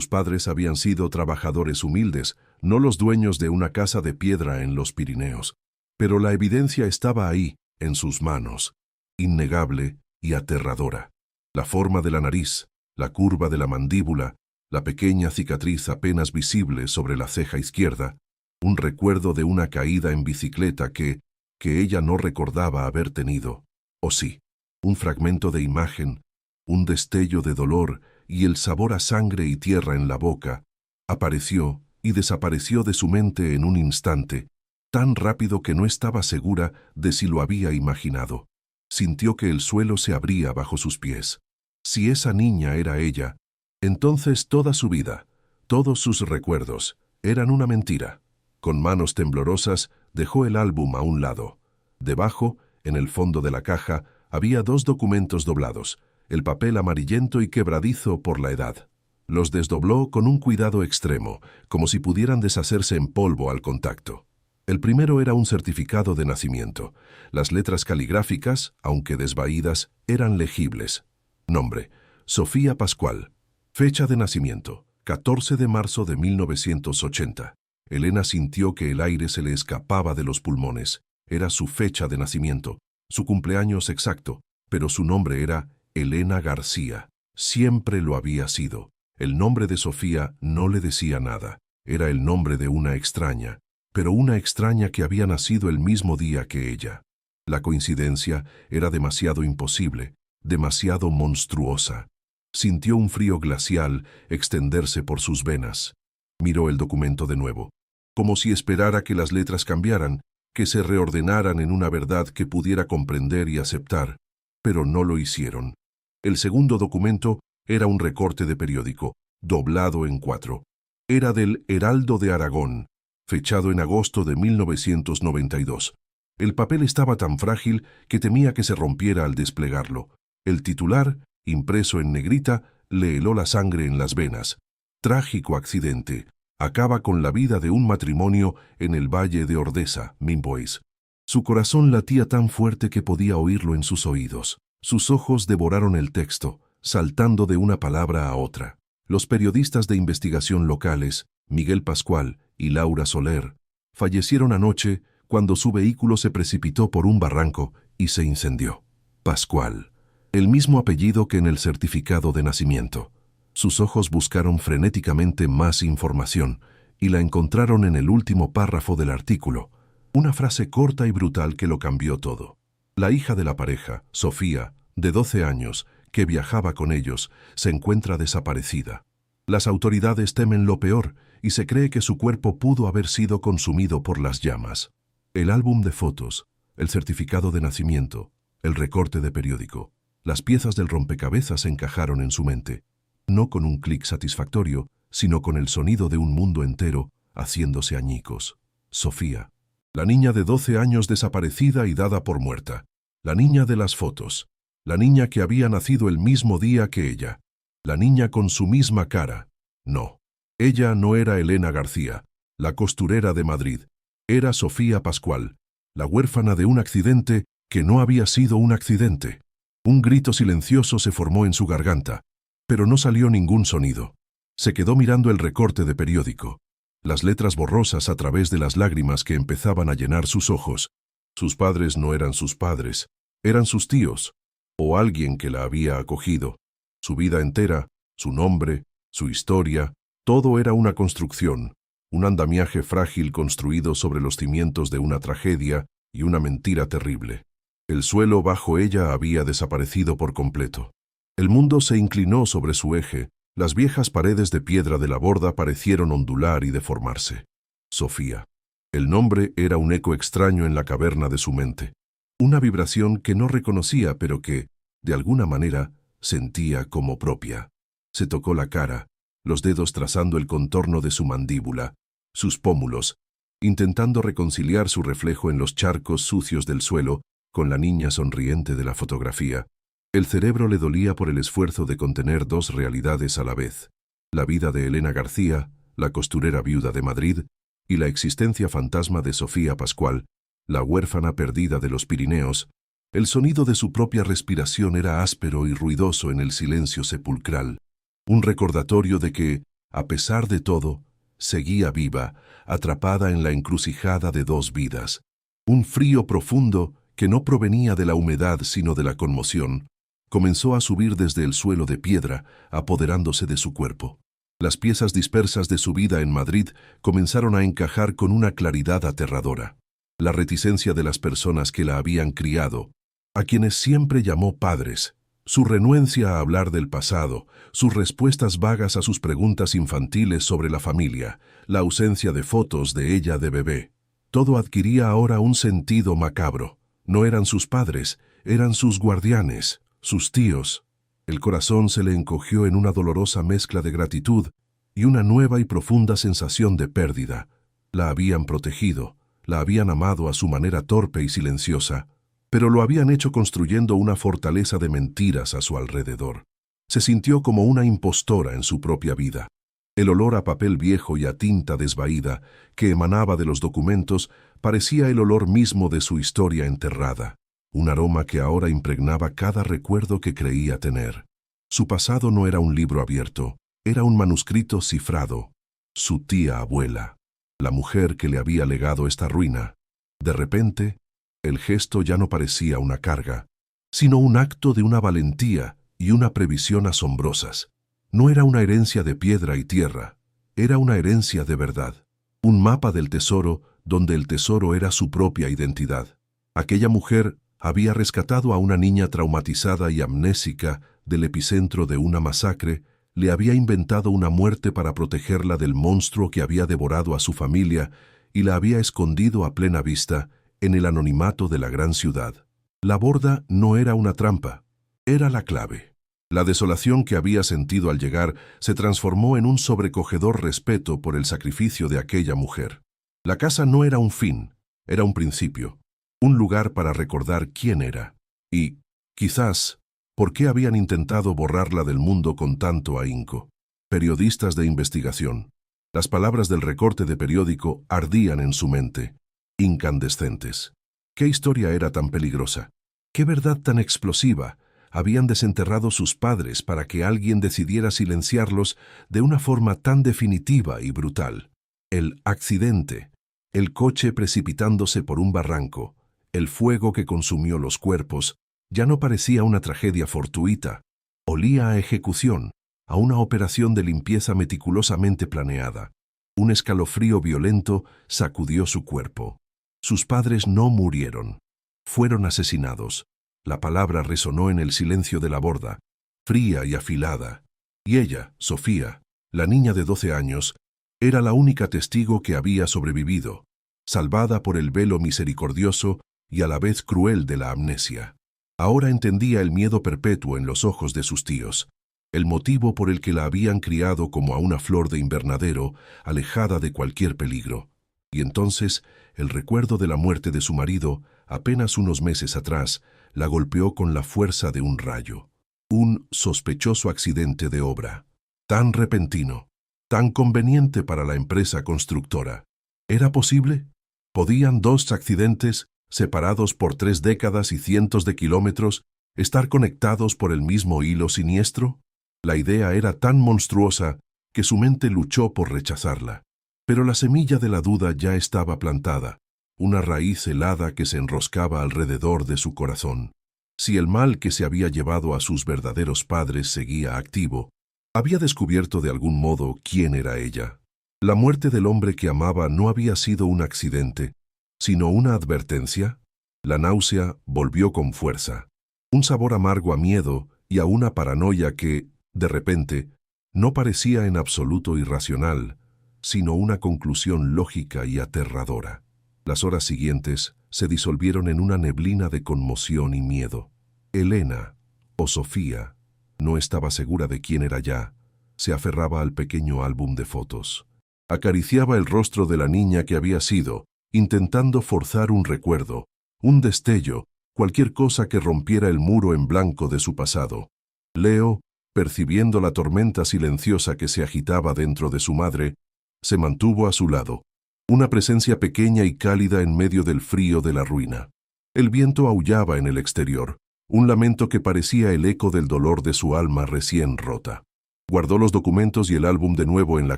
padres habían sido trabajadores humildes, no los dueños de una casa de piedra en los Pirineos. Pero la evidencia estaba ahí, en sus manos, innegable y aterradora. La forma de la nariz, la curva de la mandíbula, la pequeña cicatriz apenas visible sobre la ceja izquierda, un recuerdo de una caída en bicicleta que ella no recordaba haber tenido. O sí, un fragmento de imagen, un destello de dolor y el sabor a sangre y tierra en la boca, apareció y desapareció de su mente en un instante, tan rápido que no estaba segura de si lo había imaginado. Sintió que el suelo se abría bajo sus pies. Si esa niña era ella, entonces toda su vida, todos sus recuerdos, eran una mentira. Con manos temblorosas, dejó el álbum a un lado. Debajo, en el fondo de la caja, había 2 documentos doblados, el papel amarillento y quebradizo por la edad. Los desdobló con un cuidado extremo, como si pudieran deshacerse en polvo al contacto. El primero era un certificado de nacimiento. Las letras caligráficas, aunque desvaídas, eran legibles. Nombre: Sofía Pascual. Fecha de nacimiento: 14 de marzo de 1980. Elena sintió que el aire se le escapaba de los pulmones. Era su fecha de nacimiento, su cumpleaños exacto, pero su nombre era Elena García. Siempre lo había sido. El nombre de Sofía no le decía nada. Era el nombre de una extraña, pero una extraña que había nacido el mismo día que ella. La coincidencia era demasiado imposible, demasiado monstruosa. Sintió un frío glacial extenderse por sus venas. Miró el documento de nuevo, como si esperara que las letras cambiaran, que se reordenaran en una verdad que pudiera comprender y aceptar, pero no lo hicieron. El segundo documento era un recorte de periódico, doblado en 4. Era del Heraldo de Aragón, fechado en agosto de 1992. El papel estaba tan frágil que temía que se rompiera al desplegarlo. El titular, impreso en negrita, le heló la sangre en las venas. Trágico accidente. Acaba con la vida de un matrimonio en el valle de Ordesa, Minvois. Su corazón latía tan fuerte que podía oírlo en sus oídos. Sus ojos devoraron el texto, saltando de una palabra a otra. Los periodistas de investigación locales, Miguel Pascual y Laura Soler, fallecieron anoche cuando su vehículo se precipitó por un barranco y se incendió. Pascual, el mismo apellido que en el certificado de nacimiento. Sus ojos buscaron frenéticamente más información y la encontraron en el último párrafo del artículo, una frase corta y brutal que lo cambió todo. La hija de la pareja, Sofía, de 12 años, que viajaba con ellos, se encuentra desaparecida. Las autoridades temen lo peor y se cree que su cuerpo pudo haber sido consumido por las llamas. El álbum de fotos, el certificado de nacimiento, el recorte de periódico, las piezas del rompecabezas encajaron en su mente, no con un clic satisfactorio, sino con el sonido de un mundo entero haciéndose añicos. Sofía, la niña de 12 años desaparecida y dada por muerta, la niña de las fotos, la niña que había nacido el mismo día que ella, la niña con su misma cara. No, ella no era Elena García, la costurera de Madrid. Era Sofía Pascual, la huérfana de un accidente que no había sido un accidente. Un grito silencioso se formó en su garganta, pero no salió ningún sonido. Se quedó mirando el recorte de periódico, las letras borrosas a través de las lágrimas que empezaban a llenar sus ojos. Sus padres no eran sus padres, eran sus tíos, o alguien que la había acogido. Su vida entera, su nombre, su historia, todo era una construcción. Un andamiaje frágil construido sobre los cimientos de una tragedia y una mentira terrible. El suelo bajo ella había desaparecido por completo. El mundo se inclinó sobre su eje, las viejas paredes de piedra de la borda parecieron ondular y deformarse. Sofía. El nombre era un eco extraño en la caverna de su mente. Una vibración que no reconocía pero que, de alguna manera, sentía como propia. Se tocó la cara, los dedos trazando el contorno de su mandíbula, sus pómulos, intentando reconciliar su reflejo en los charcos sucios del suelo con la niña sonriente de la fotografía. El cerebro le dolía por el esfuerzo de contener dos realidades a la vez: la vida de Elena García, la costurera viuda de Madrid, y la existencia fantasma de Sofía Pascual, la huérfana perdida de los Pirineos. El sonido de su propia respiración era áspero y ruidoso en el silencio sepulcral, un recordatorio de que, a pesar de todo, seguía viva, atrapada en la encrucijada de dos vidas. Un frío profundo, que no provenía de la humedad sino de la conmoción, comenzó a subir desde el suelo de piedra, apoderándose de su cuerpo. Las piezas dispersas de su vida en Madrid comenzaron a encajar con una claridad aterradora. La reticencia de las personas que la habían criado, a quienes siempre llamó padres, su renuencia a hablar del pasado, sus respuestas vagas a sus preguntas infantiles sobre la familia, la ausencia de fotos de ella de bebé. Todo adquiría ahora un sentido macabro. No eran sus padres, eran sus guardianes, sus tíos. El corazón se le encogió en una dolorosa mezcla de gratitud y una nueva y profunda sensación de pérdida. La habían protegido, la habían amado a su manera torpe y silenciosa, pero lo habían hecho construyendo una fortaleza de mentiras a su alrededor. Se sintió como una impostora en su propia vida. El olor a papel viejo y a tinta desvaída que emanaba de los documentos parecía el olor mismo de su historia enterrada, un aroma que ahora impregnaba cada recuerdo que creía tener. Su pasado no era un libro abierto, era un manuscrito cifrado. Su tía abuela, la mujer que le había legado esta ruina. De repente, el gesto ya no parecía una carga, sino un acto de una valentía y una previsión asombrosas. No era una herencia de piedra y tierra, era una herencia de verdad. Un mapa del tesoro donde el tesoro era su propia identidad. Aquella mujer había rescatado a una niña traumatizada y amnésica del epicentro de una masacre, le había inventado una muerte para protegerla del monstruo que había devorado a su familia y la había escondido a plena vista en el anonimato de la gran ciudad. La borda no era una trampa, era la clave. La desolación que había sentido al llegar se transformó en un sobrecogedor respeto por el sacrificio de aquella mujer. La casa no era un fin, era un principio. un lugar para recordar quién era. Y, quizás, por qué habían intentado borrarla del mundo con tanto ahínco. Periodistas de investigación. Las palabras del recorte de periódico ardían en su mente, incandescentes. ¿Qué historia era tan peligrosa? ¿Qué verdad tan explosiva habían desenterrado sus padres para que alguien decidiera silenciarlos de una forma tan definitiva y brutal? El accidente, el coche precipitándose por un barranco, el fuego que consumió los cuerpos, ya no parecía una tragedia fortuita. Olía a ejecución, a una operación de limpieza meticulosamente planeada. Un escalofrío violento sacudió su cuerpo. Sus padres no murieron. Fueron asesinados. La palabra resonó en el silencio de la borda, fría y afilada. Y ella, Sofía, la niña de 12 años, era la única testigo que había sobrevivido, salvada por el velo misericordioso y a la vez cruel de la amnesia. Ahora entendía el miedo perpetuo en los ojos de sus tíos, el motivo por el que la habían criado como a una flor de invernadero, alejada de cualquier peligro. Y entonces, el recuerdo de la muerte de su marido, apenas unos meses atrás, la golpeó con la fuerza de un rayo. Un sospechoso accidente de obra, tan repentino, tan conveniente para la empresa constructora. ¿Era posible? ¿Podían dos accidentes, separados por 3 décadas y cientos de kilómetros, estar conectados por el mismo hilo siniestro? La idea era tan monstruosa que su mente luchó por rechazarla. Pero la semilla de la duda ya estaba plantada, una raíz helada que se enroscaba alrededor de su corazón. Si el mal que se había llevado a sus verdaderos padres seguía activo, había descubierto de algún modo quién era ella. La muerte del hombre que amaba no había sido un accidente, sino una advertencia. La náusea volvió con fuerza, un sabor amargo a miedo y a una paranoia que, de repente, no parecía en absoluto irracional, sino una conclusión lógica y aterradora. Las horas siguientes se disolvieron en una neblina de conmoción y miedo. Elena, o Sofía, no estaba segura de quién era ya. Se aferraba al pequeño álbum de fotos. Acariciaba el rostro de la niña que había sido, intentando forzar un recuerdo, un destello, cualquier cosa que rompiera el muro en blanco de su pasado. Leo, percibiendo la tormenta silenciosa que se agitaba dentro de su madre, se mantuvo a su lado, una presencia pequeña y cálida en medio del frío de la ruina. El viento aullaba en el exterior, un lamento que parecía el eco del dolor de su alma recién rota. Guardó los documentos y el álbum de nuevo en la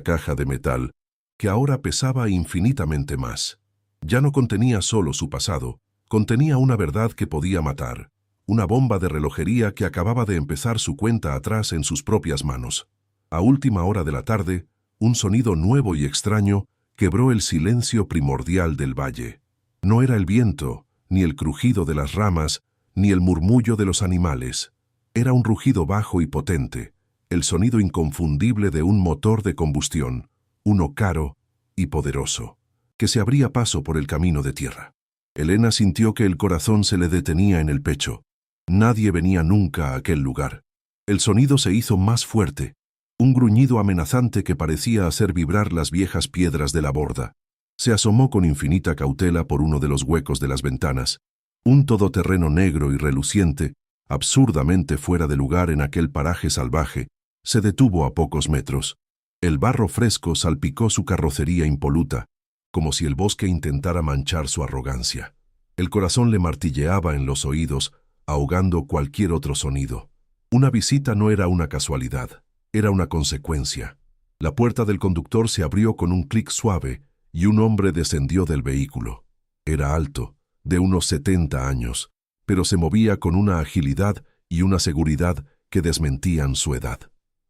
caja de metal, que ahora pesaba infinitamente más. Ya no contenía solo su pasado, contenía una verdad que podía matar, una bomba de relojería que acababa de empezar su cuenta atrás en sus propias manos. A última hora de la tarde, un sonido nuevo y extraño quebró el silencio primordial del valle. No era el viento, ni el crujido de las ramas, ni el murmullo de los animales. Era un rugido bajo y potente, el sonido inconfundible de un motor de combustión, uno caro y poderoso, que se abría paso por el camino de tierra. Elena sintió que el corazón se le detenía en el pecho. Nadie venía nunca a aquel lugar. El sonido se hizo más fuerte, un gruñido amenazante que parecía hacer vibrar las viejas piedras de la borda. Se asomó con infinita cautela por uno de los huecos de las ventanas. Un todoterreno negro y reluciente, absurdamente fuera de lugar en aquel paraje salvaje, se detuvo a pocos metros. El barro fresco salpicó su carrocería impoluta, como si el bosque intentara manchar su arrogancia. El corazón le martilleaba en los oídos, ahogando cualquier otro sonido. Una visita no era una casualidad, era una consecuencia. La puerta del conductor se abrió con un clic suave y un hombre descendió del vehículo. Era alto, de unos 70 años, pero se movía con una agilidad y una seguridad que desmentían su edad.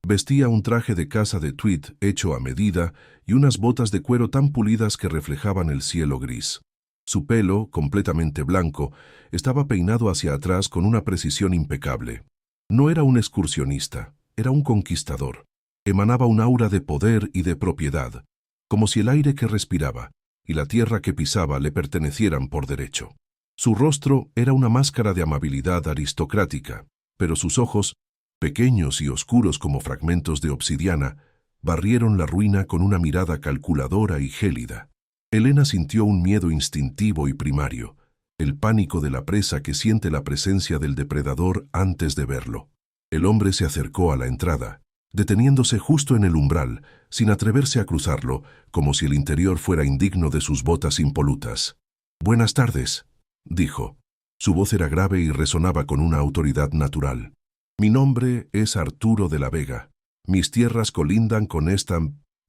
Vestía un traje de casa de tweed hecho a medida y unas botas de cuero tan pulidas que reflejaban el cielo gris. Su pelo, completamente blanco, estaba peinado hacia atrás con una precisión impecable. No era un excursionista, era un conquistador. Emanaba un aura de poder y de propiedad, como si el aire que respiraba y la tierra que pisaba le pertenecieran por derecho. Su rostro era una máscara de amabilidad aristocrática, pero sus ojos, pequeños y oscuros como fragmentos de obsidiana, barrieron la ruina con una mirada calculadora y gélida. Elena sintió un miedo instintivo y primario, el pánico de la presa que siente la presencia del depredador antes de verlo. El hombre se acercó a la entrada, deteniéndose justo en el umbral, sin atreverse a cruzarlo, como si el interior fuera indigno de sus botas impolutas. «Buenas tardes», dijo. Su voz era grave y resonaba con una autoridad natural. «Mi nombre es Arturo de la Vega. Mis tierras colindan con esta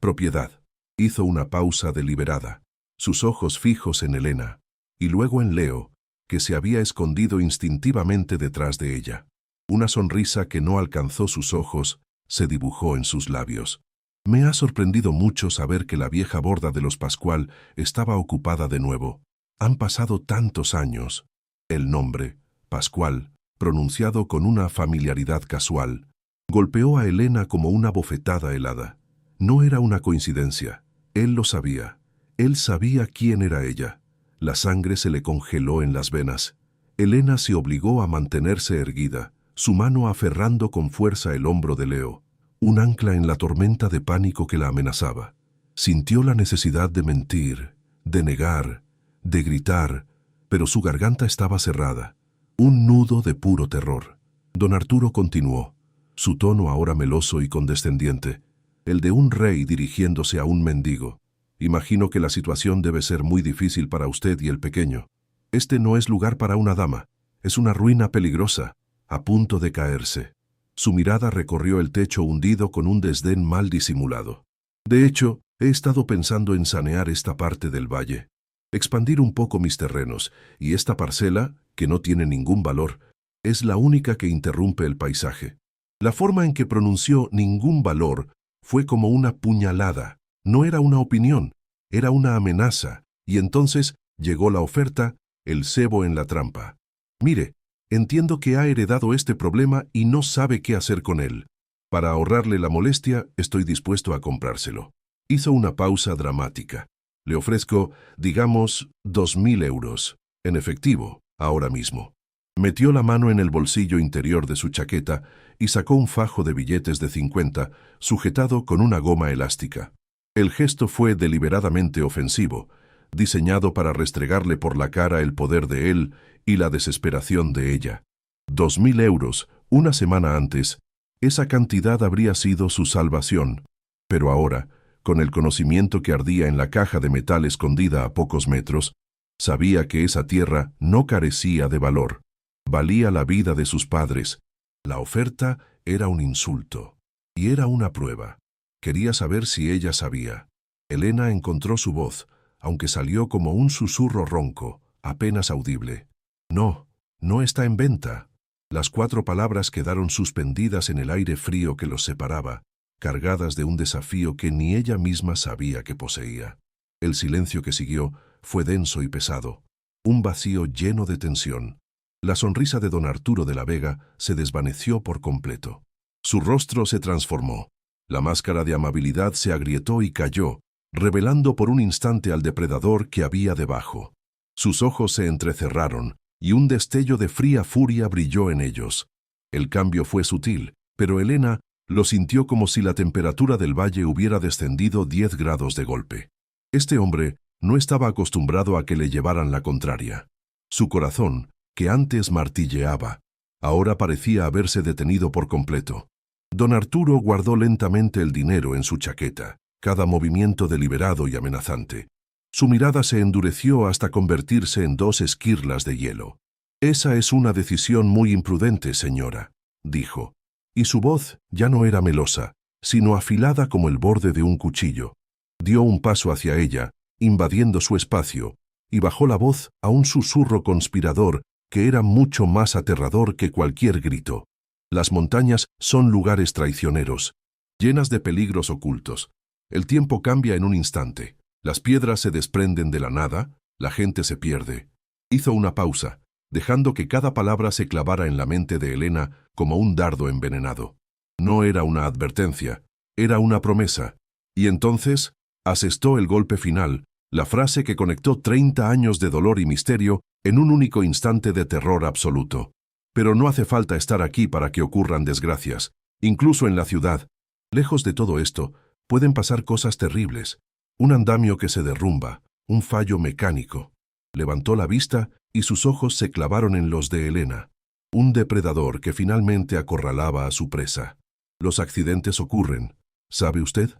propiedad». Hizo una pausa deliberada, sus ojos fijos en Elena, y luego en Leo, que se había escondido instintivamente detrás de ella. Una sonrisa que no alcanzó sus ojos se dibujó en sus labios. «Me ha sorprendido mucho saber que la vieja borda de los Pascual estaba ocupada de nuevo. Han pasado tantos años». El nombre, Pascual, pronunciado con una familiaridad casual, golpeó a Elena como una bofetada helada. No era una coincidencia. Él lo sabía. Él sabía quién era ella. La sangre se le congeló en las venas. Elena se obligó a mantenerse erguida, su mano aferrando con fuerza el hombro de Leo, un ancla en la tormenta de pánico que la amenazaba. Sintió la necesidad de mentir, de negar, de gritar, pero su garganta estaba cerrada, un nudo de puro terror. Don Arturo continuó, su tono ahora meloso y condescendiente, el de un rey dirigiéndose a un mendigo. «Imagino que la situación debe ser muy difícil para usted y el pequeño. Este no es lugar para una dama, es una ruina peligrosa, a punto de caerse». Su mirada recorrió el techo hundido con un desdén mal disimulado. «De hecho, he estado pensando en sanear esta parte del valle, expandir un poco mis terrenos, y esta parcela, que no tiene ningún valor, es la única que interrumpe el paisaje». La forma en que pronunció «ningún valor» fue como una puñalada. No era una opinión, era una amenaza, y entonces llegó la oferta, el cebo en la trampa. «Mire, entiendo que ha heredado este problema y no sabe qué hacer con él. Para ahorrarle la molestia, estoy dispuesto a comprárselo». Hizo una pausa dramática. «Le ofrezco, digamos, 2.000 euros, en efectivo, ahora mismo». Metió la mano en el bolsillo interior de su chaqueta y sacó un fajo de billetes de 50, sujetado con una goma elástica. El gesto fue deliberadamente ofensivo, diseñado para restregarle por la cara el poder de él y la desesperación de ella. 2.000 euros, una semana antes, esa cantidad habría sido su salvación, pero ahora, con el conocimiento que ardía en la caja de metal escondida a pocos metros, sabía que esa tierra no carecía de valor. Valía la vida de sus padres. La oferta era un insulto, y era una prueba. Quería saber si ella sabía. Elena encontró su voz, aunque salió como un susurro ronco, apenas audible. «No, no está en venta». Las 4 palabras quedaron suspendidas en el aire frío que los separaba, cargadas de un desafío que ni ella misma sabía que poseía. El silencio que siguió fue denso y pesado, un vacío lleno de tensión. La sonrisa de don Arturo de la Vega se desvaneció por completo. Su rostro se transformó. La máscara de amabilidad se agrietó y cayó, revelando por un instante al depredador que había debajo. Sus ojos se entrecerraron, y un destello de fría furia brilló en ellos. El cambio fue sutil, pero Elena lo sintió como si la temperatura del valle hubiera descendido 10 grados de golpe. Este hombre no estaba acostumbrado a que le llevaran la contraria. Su corazón, que antes martilleaba, ahora parecía haberse detenido por completo. Don Arturo guardó lentamente el dinero en su chaqueta, cada movimiento deliberado y amenazante. Su mirada se endureció hasta convertirse en 2 esquirlas de hielo. «Esa es una decisión muy imprudente, señora», dijo, y su voz ya no era melosa, sino afilada como el borde de un cuchillo. Dio un paso hacia ella, invadiendo su espacio, y bajó la voz a un susurro conspirador que era mucho más aterrador que cualquier grito. «Las montañas son lugares traicioneros, llenas de peligros ocultos. El tiempo cambia en un instante. Las piedras se desprenden de la nada, la gente se pierde». Hizo una pausa, dejando que cada palabra se clavara en la mente de Elena como un dardo envenenado. No era una advertencia, era una promesa. Y entonces asestó el golpe final, la frase que conectó 30 años de dolor y misterio en un único instante de terror absoluto. «Pero no hace falta estar aquí para que ocurran desgracias, incluso en la ciudad. Lejos de todo esto, pueden pasar cosas terribles. Un andamio que se derrumba, un fallo mecánico». Levantó la vista y sus ojos se clavaron en los de Elena, un depredador que finalmente acorralaba a su presa. Los accidentes ocurren, ¿sabe usted?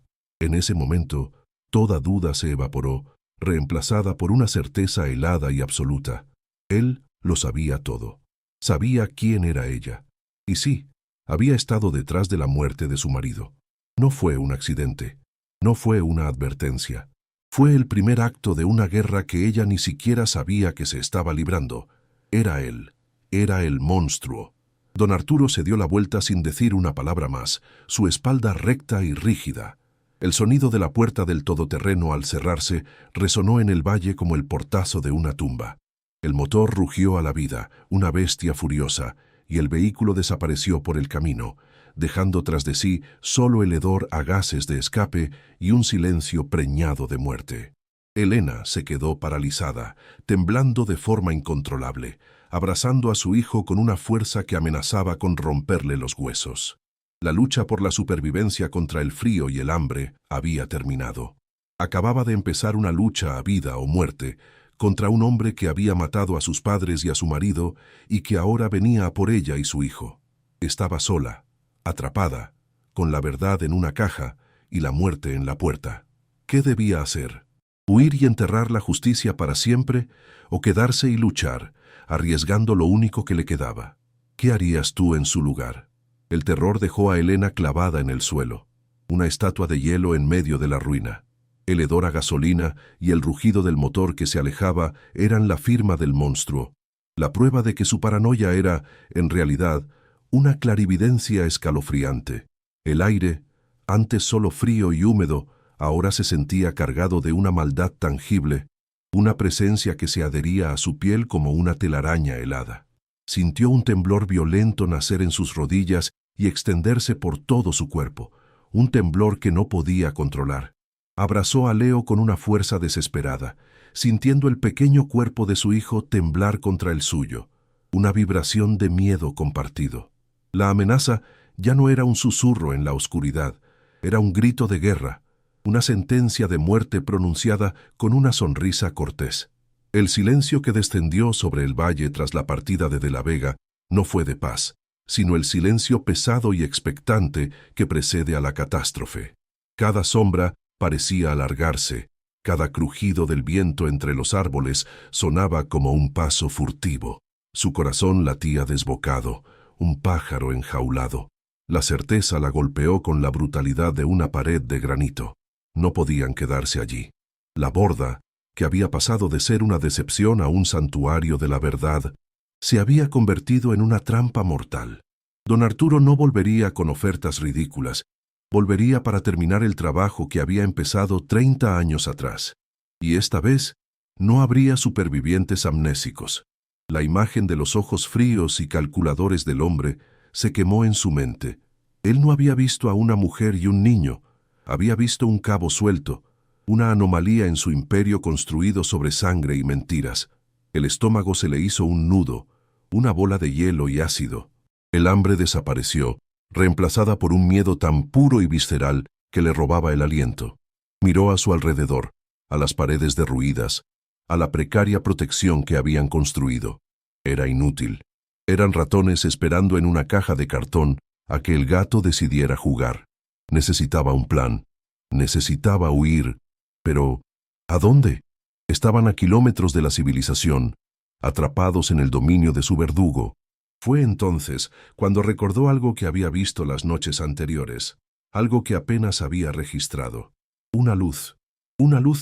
En ese momento, toda duda se evaporó, reemplazada por una certeza helada y absoluta. Él lo sabía todo. Sabía quién era ella. Y sí, había estado detrás de la muerte de su marido. No fue un accidente. No fue una advertencia. Fue el primer acto de una guerra que ella ni siquiera sabía que se estaba librando. Era él. Era el monstruo. Don Arturo se dio la vuelta sin decir una palabra más, su espalda recta y rígida. El sonido de la puerta del todoterreno al cerrarse resonó en el valle como el portazo de una tumba. El motor rugió a la vida, una bestia furiosa, y el vehículo desapareció por el camino, dejando tras de sí solo el hedor a gases de escape y un silencio preñado de muerte. Elena se quedó paralizada, temblando de forma incontrolable, abrazando a su hijo con una fuerza que amenazaba con romperle los huesos. La lucha por la supervivencia contra el frío y el hambre había terminado. Acababa de empezar una lucha a vida o muerte contra un hombre que había matado a sus padres y a su marido y que ahora venía a por ella y su hijo. Estaba sola, atrapada, con la verdad en una caja y la muerte en la puerta. ¿Qué debía hacer? ¿Huir y enterrar la justicia para siempre o quedarse y luchar, arriesgando lo único que le quedaba? ¿Qué harías tú en su lugar? El terror dejó a Elena clavada en el suelo, una estatua de hielo en medio de la ruina. El hedor a gasolina y el rugido del motor que se alejaba eran la firma del monstruo, la prueba de que su paranoia era, en realidad, una clarividencia escalofriante. El aire, antes solo frío y húmedo, ahora se sentía cargado de una maldad tangible, una presencia que se adhería a su piel como una telaraña helada. Sintió un temblor violento nacer en sus rodillas y extenderse por todo su cuerpo, un temblor que no podía controlar. Abrazó a Leo con una fuerza desesperada, sintiendo el pequeño cuerpo de su hijo temblar contra el suyo, una vibración de miedo compartido. La amenaza ya no era un susurro en la oscuridad, era un grito de guerra, una sentencia de muerte pronunciada con una sonrisa cortés. El silencio que descendió sobre el valle tras la partida de la Vega no fue de paz, sino el silencio pesado y expectante que precede a la catástrofe. Cada sombra parecía alargarse, cada crujido del viento entre los árboles sonaba como un paso furtivo. Su corazón latía desbocado, un pájaro enjaulado. La certeza la golpeó con la brutalidad de una pared de granito. No podían quedarse allí. La borda, que había pasado de ser una decepción a un santuario de la verdad, se había convertido en una trampa mortal. Don Arturo no volvería con ofertas ridículas, volvería para terminar el trabajo que había empezado 30 años atrás. Y esta vez no habría supervivientes amnésicos. La imagen de los ojos fríos y calculadores del hombre se quemó en su mente. Él no había visto a una mujer y un niño, había visto un cabo suelto, una anomalía en su imperio construido sobre sangre y mentiras. El estómago se le hizo un nudo, una bola de hielo y ácido. El hambre desapareció, reemplazada por un miedo tan puro y visceral que le robaba el aliento. Miró a su alrededor, a las paredes derruidas, a la precaria protección que habían construido. Era inútil. Eran ratones esperando en una caja de cartón a que el gato decidiera jugar. Necesitaba un plan. Necesitaba huir. Pero, ¿a dónde? Estaban a kilómetros de la civilización, atrapados en el dominio de su verdugo. Fue entonces cuando recordó algo que había visto las noches anteriores, algo que apenas había registrado. Una luz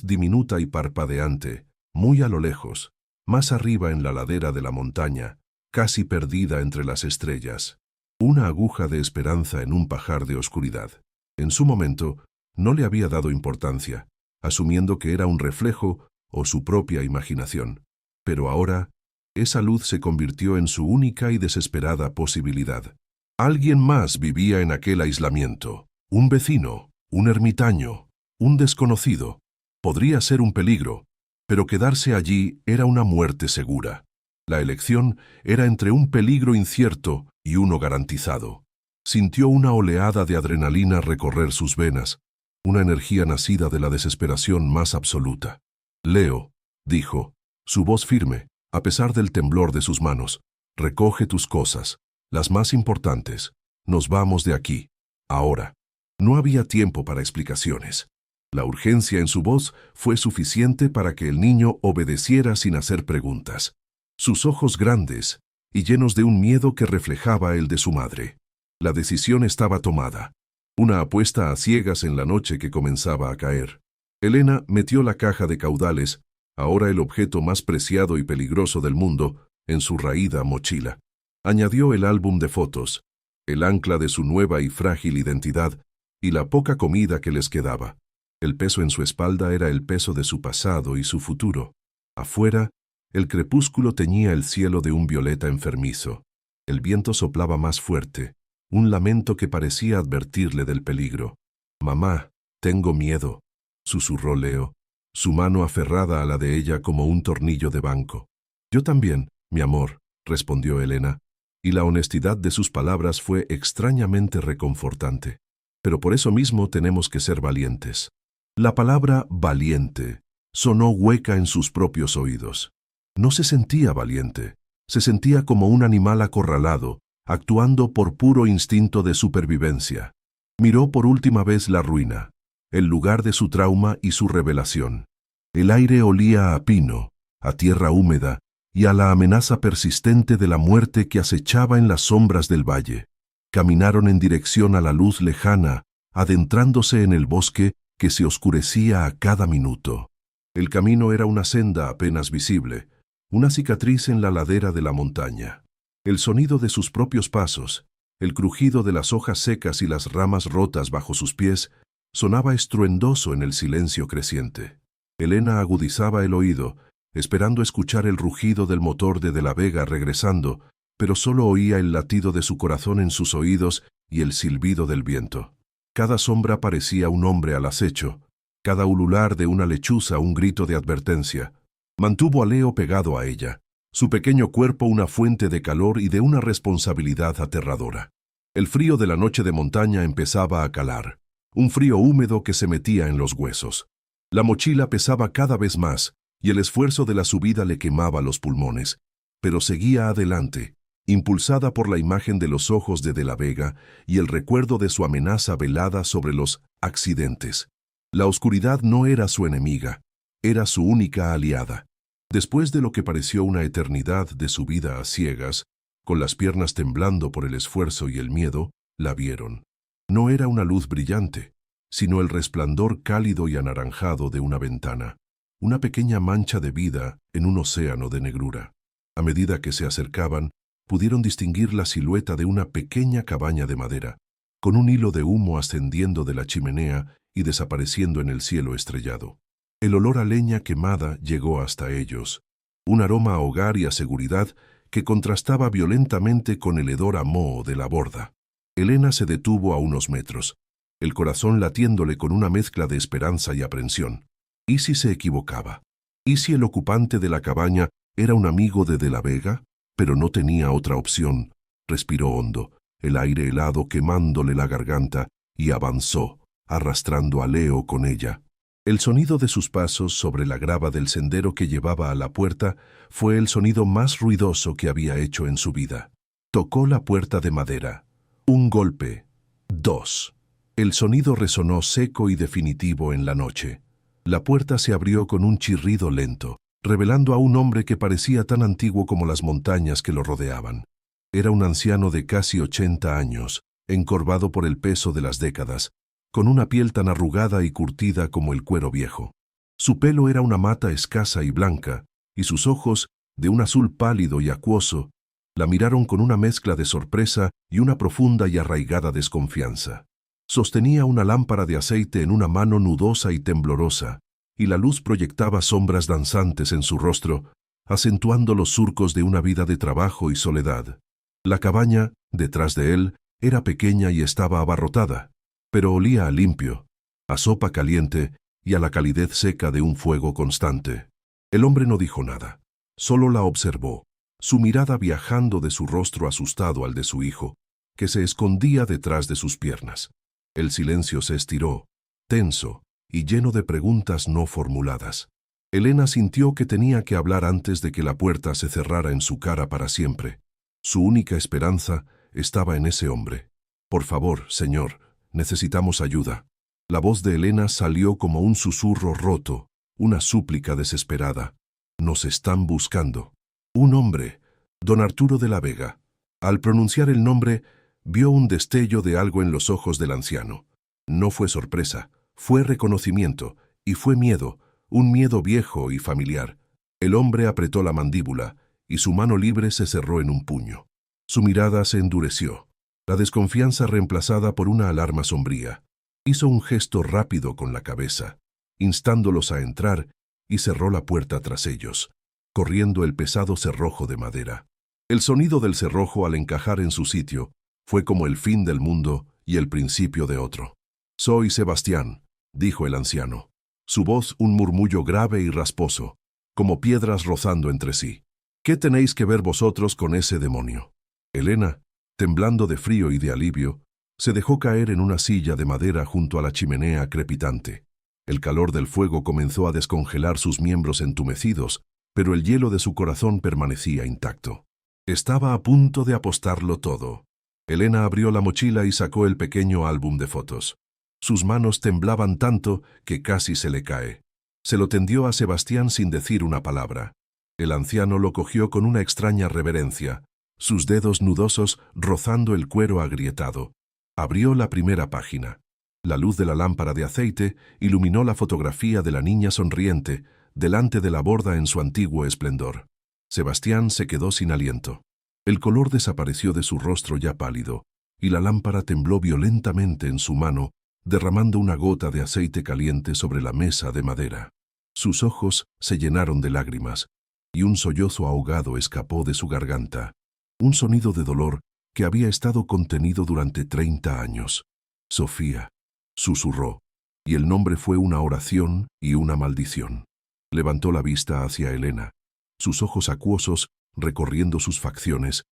diminuta y parpadeante, muy a lo lejos, más arriba en la ladera de la montaña, casi perdida entre las estrellas. Una aguja de esperanza en un pajar de oscuridad. En su momento, no le había dado importancia, asumiendo que era un reflejo o su propia imaginación. Pero ahora, esa luz se convirtió en su única y desesperada posibilidad. Alguien más vivía en aquel aislamiento. Un vecino, un ermitaño, un desconocido. Podría ser un peligro, pero quedarse allí era una muerte segura. La elección era entre un peligro incierto y uno garantizado. Sintió una oleada de adrenalina recorrer sus venas, una energía nacida de la desesperación más absoluta. «Leo», dijo, su voz firme, a pesar del temblor de sus manos. Recoge tus cosas, las más importantes. Nos vamos de aquí, ahora. No había tiempo para explicaciones. La urgencia en su voz fue suficiente para que el niño obedeciera sin hacer preguntas. Sus ojos grandes y llenos de un miedo que reflejaba el de su madre. La decisión estaba tomada. Una apuesta a ciegas en la noche que comenzaba a caer. Elena metió la caja de caudales, ahora el objeto más preciado y peligroso del mundo, en su raída mochila. Añadió el álbum de fotos, el ancla de su nueva y frágil identidad, y la poca comida que les quedaba. El peso en su espalda era el peso de su pasado y su futuro. Afuera, el crepúsculo teñía el cielo de un violeta enfermizo. El viento soplaba más fuerte, un lamento que parecía advertirle del peligro. «Mamá, tengo miedo», susurró Leo, su mano aferrada a la de ella como un tornillo de banco. «Yo también, mi amor», respondió Elena, y la honestidad de sus palabras fue extrañamente reconfortante. «Pero por eso mismo tenemos que ser valientes». La palabra «valiente» sonó hueca en sus propios oídos. No se sentía valiente, se sentía como un animal acorralado, actuando por puro instinto de supervivencia. Miró por última vez la ruina, el lugar de su trauma y su revelación. El aire olía a pino, a tierra húmeda y a la amenaza persistente de la muerte que acechaba en las sombras del valle. Caminaron en dirección a la luz lejana, adentrándose en el bosque que se oscurecía a cada minuto. El camino era una senda apenas visible, una cicatriz en la ladera de la montaña. El sonido de sus propios pasos, el crujido de las hojas secas y las ramas rotas bajo sus pies, sonaba estruendoso en el silencio creciente. Elena agudizaba el oído, esperando escuchar el rugido del motor de la Vega regresando, pero solo oía el latido de su corazón en sus oídos y el silbido del viento. Cada sombra parecía un hombre al acecho, cada ulular de una lechuza un grito de advertencia. Mantuvo a Leo pegado a ella, su pequeño cuerpo una fuente de calor y de una responsabilidad aterradora. El frío de la noche de montaña empezaba a calar, un frío húmedo que se metía en los huesos. La mochila pesaba cada vez más y el esfuerzo de la subida le quemaba los pulmones, pero seguía adelante, impulsada por la imagen de los ojos de la Vega y el recuerdo de su amenaza velada sobre los accidentes. La oscuridad no era su enemiga, era su única aliada. Después de lo que pareció una eternidad de subida a ciegas, con las piernas temblando por el esfuerzo y el miedo, la vieron. No era una luz brillante, sino el resplandor cálido y anaranjado de una ventana, una pequeña mancha de vida en un océano de negrura. A medida que se acercaban, pudieron distinguir la silueta de una pequeña cabaña de madera, con un hilo de humo ascendiendo de la chimenea y desapareciendo en el cielo estrellado. El olor a leña quemada llegó hasta ellos, un aroma a hogar y a seguridad que contrastaba violentamente con el hedor a moho de la borda. Elena se detuvo a unos metros, el corazón latiéndole con una mezcla de esperanza y aprensión. ¿Y si se equivocaba? ¿Y si el ocupante de la cabaña era un amigo de la Vega? Pero no tenía otra opción. Respiró hondo, el aire helado quemándole la garganta, y avanzó, arrastrando a Leo con ella. El sonido de sus pasos sobre la grava del sendero que llevaba a la puerta fue el sonido más ruidoso que había hecho en su vida. Tocó la puerta de madera. Un golpe. 2. El sonido resonó seco y definitivo en la noche. La puerta se abrió con un chirrido lento, revelando a un hombre que parecía tan antiguo como las montañas que lo rodeaban. Era un anciano de casi 80 años, encorvado por el peso de las décadas, con una piel tan arrugada y curtida como el cuero viejo. Su pelo era una mata escasa y blanca, y sus ojos, de un azul pálido y acuoso, la miraron con una mezcla de sorpresa y una profunda y arraigada desconfianza. Sostenía una lámpara de aceite en una mano nudosa y temblorosa, y la luz proyectaba sombras danzantes en su rostro, acentuando los surcos de una vida de trabajo y soledad. La cabaña, detrás de él, era pequeña y estaba abarrotada, pero olía a limpio, a sopa caliente y a la calidez seca de un fuego constante. El hombre no dijo nada, solo la observó, su mirada viajando de su rostro asustado al de su hijo, que se escondía detrás de sus piernas. El silencio se estiró, tenso y lleno de preguntas no formuladas. Elena sintió que tenía que hablar antes de que la puerta se cerrara en su cara para siempre. Su única esperanza estaba en ese hombre. «Por favor, señor, necesitamos ayuda». La voz de Elena salió como un susurro roto, una súplica desesperada. «Nos están buscando». Un hombre, don Arturo de la Vega. Al pronunciar el nombre, vio un destello de algo en los ojos del anciano. No fue sorpresa, fue reconocimiento, y fue miedo, un miedo viejo y familiar. El hombre apretó la mandíbula, y su mano libre se cerró en un puño. Su mirada se endureció, la desconfianza reemplazada por una alarma sombría. Hizo un gesto rápido con la cabeza, instándolos a entrar, y cerró la puerta tras ellos, corriendo el pesado cerrojo de madera. El sonido del cerrojo al encajar en su sitio fue como el fin del mundo y el principio de otro. «Soy Sebastián», dijo el anciano. Su voz un murmullo grave y rasposo, como piedras rozando entre sí. «¿Qué tenéis que ver vosotros con ese demonio?» Elena, temblando de frío y de alivio, se dejó caer en una silla de madera junto a la chimenea crepitante. El calor del fuego comenzó a descongelar sus miembros entumecidos, pero el hielo de su corazón permanecía intacto. Estaba a punto de apostarlo todo. Elena abrió la mochila y sacó el pequeño álbum de fotos. Sus manos temblaban tanto que casi se le cae. Se lo tendió a Sebastián sin decir una palabra. El anciano lo cogió con una extraña reverencia, sus dedos nudosos rozando el cuero agrietado. Abrió la primera página. La luz de la lámpara de aceite iluminó la fotografía de la niña sonriente, delante de la borda en su antiguo esplendor. Sebastián se quedó sin aliento. El color desapareció de su rostro ya pálido, y la lámpara tembló violentamente en su mano, derramando una gota de aceite caliente sobre la mesa de madera. Sus ojos se llenaron de lágrimas, y un sollozo ahogado escapó de su garganta, un sonido de dolor que había estado contenido durante 30 años. «Sofía», susurró, y el nombre fue una oración y una maldición. Levantó la vista hacia Elena, sus ojos acuosos recorriendo sus facciones,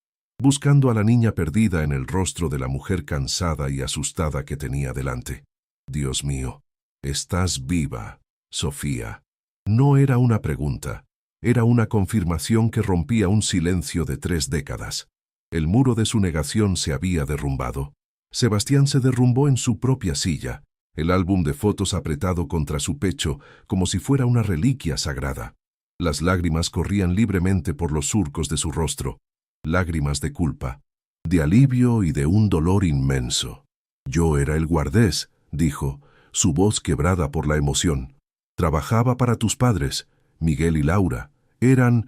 buscando a la niña perdida en el rostro de la mujer cansada y asustada que tenía delante. «Dios mío, estás viva, Sofía». No era una pregunta, era una confirmación que rompía un silencio de 3 décadas. El muro de su negación se había derrumbado. Sebastián se derrumbó en su propia silla, el álbum de fotos apretado contra su pecho como si fuera una reliquia sagrada. Las lágrimas corrían libremente por los surcos de su rostro, lágrimas de culpa, de alivio y de un dolor inmenso. «Yo era el guardés», dijo, su voz quebrada por la emoción. «Trabajaba para tus padres, Miguel y Laura. Eran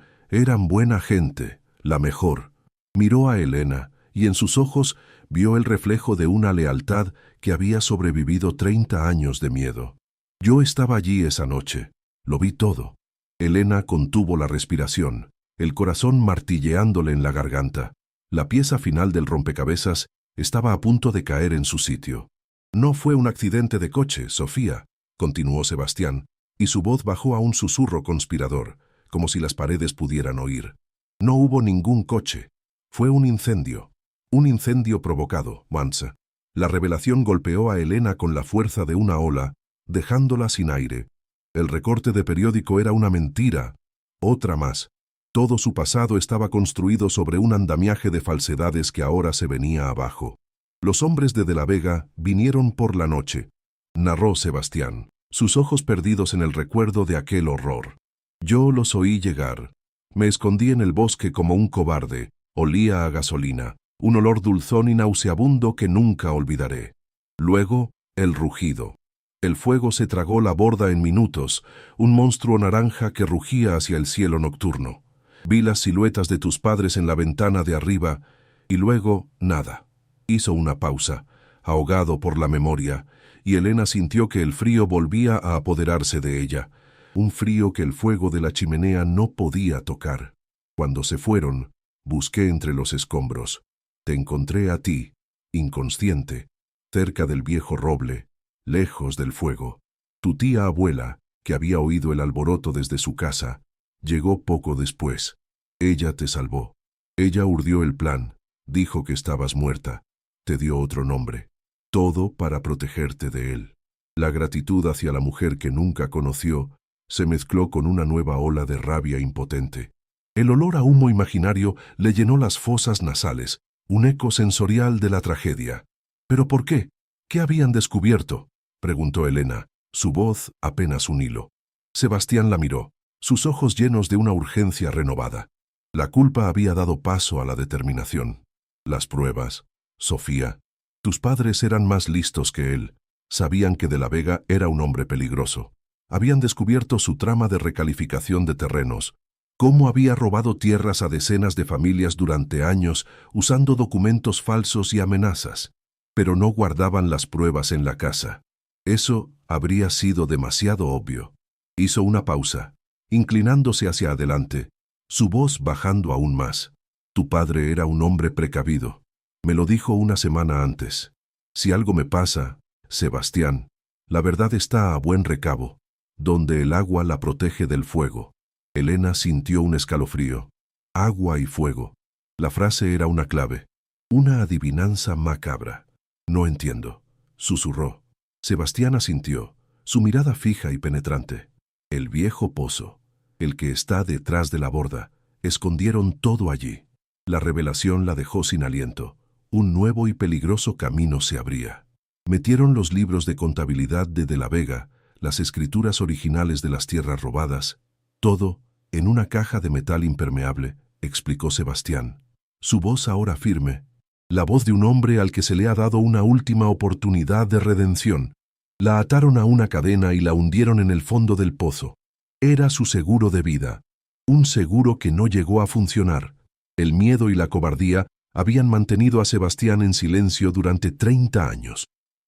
buena gente, la mejor». Miró a Elena, y en sus ojos vio el reflejo de una lealtad que había sobrevivido 30 años de miedo. «Yo estaba allí esa noche. Lo vi todo». Elena contuvo la respiración, el corazón martilleándole en la garganta. La pieza final del rompecabezas estaba a punto de caer en su sitio. «No fue un accidente de coche, Sofía», continuó Sebastián, y su voz bajó a un susurro conspirador, como si las paredes pudieran oír. «No hubo ningún coche. Fue un incendio provocado, Mansa». La revelación golpeó a Elena con la fuerza de una ola, dejándola sin aire. El recorte de periódico era una mentira, otra más. Todo su pasado estaba construido sobre un andamiaje de falsedades que ahora se venía abajo. «Los hombres de la Vega vinieron por la noche», narró Sebastián, sus ojos perdidos en el recuerdo de aquel horror. «Yo los oí llegar. Me escondí en el bosque como un cobarde. Olía a gasolina, un olor dulzón y nauseabundo que nunca olvidaré. Luego, el rugido. El fuego se tragó la borda en minutos, un monstruo naranja que rugía hacia el cielo nocturno. Vi las siluetas de tus padres en la ventana de arriba, y luego nada». Hizo una pausa, ahogado por la memoria, y Elena sintió que el frío volvía a apoderarse de ella, un frío que el fuego de la chimenea no podía tocar. «Cuando se fueron, busqué entre los escombros. Te encontré a ti, inconsciente, cerca del viejo roble, lejos del fuego. Tu tía abuela, que había oído el alboroto desde su casa, llegó poco después. Ella te salvó. Ella urdió el plan, dijo que estabas muerta, te dio otro nombre. Todo para protegerte de él». La gratitud hacia la mujer que nunca conoció se mezcló con una nueva ola de rabia impotente. El olor a humo imaginario le llenó las fosas nasales, un eco sensorial de la tragedia. ¿Pero por qué? ¿Qué habían descubierto?, preguntó Elena, su voz apenas un hilo. Sebastián la miró, sus ojos llenos de una urgencia renovada. La culpa había dado paso a la determinación. Las pruebas. Sofía, tus padres eran más listos que él. Sabían que De la Vega era un hombre peligroso. Habían descubierto su trama de recalificación de terrenos, cómo había robado tierras a decenas de familias durante años usando documentos falsos y amenazas. Pero no guardaban las pruebas en la casa. Eso habría sido demasiado obvio. Hizo una pausa, inclinándose hacia adelante, su voz bajando aún más. Tu padre era un hombre precavido. Me lo dijo una semana antes. Si algo me pasa, Sebastián, la verdad está a buen recabo, donde el agua la protege del fuego. Elena sintió un escalofrío. Agua y fuego. La frase era una clave, una adivinanza macabra. No entiendo, susurró. Sebastián asintió, su mirada fija y penetrante. El viejo pozo, el que está detrás de la borda, escondieron todo allí. La revelación la dejó sin aliento. Un nuevo y peligroso camino se abría. Metieron los libros de contabilidad de la Vega, las escrituras originales de las tierras robadas, todo en una caja de metal impermeable, explicó Sebastián. Su voz ahora firme, la voz de un hombre al que se le ha dado una última oportunidad de redención. La ataron a una cadena y la hundieron en el fondo del pozo. Era su seguro de vida, un seguro que no llegó a funcionar. El miedo y la cobardía habían mantenido a Sebastián en silencio durante 30 años.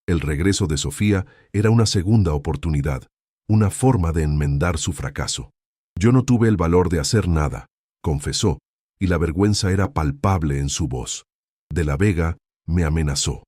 El regreso de Sofía era una segunda oportunidad, una forma de enmendar su fracaso. Yo no tuve el valor de hacer nada, confesó, y la vergüenza era palpable en su voz. De la Vega me amenazó.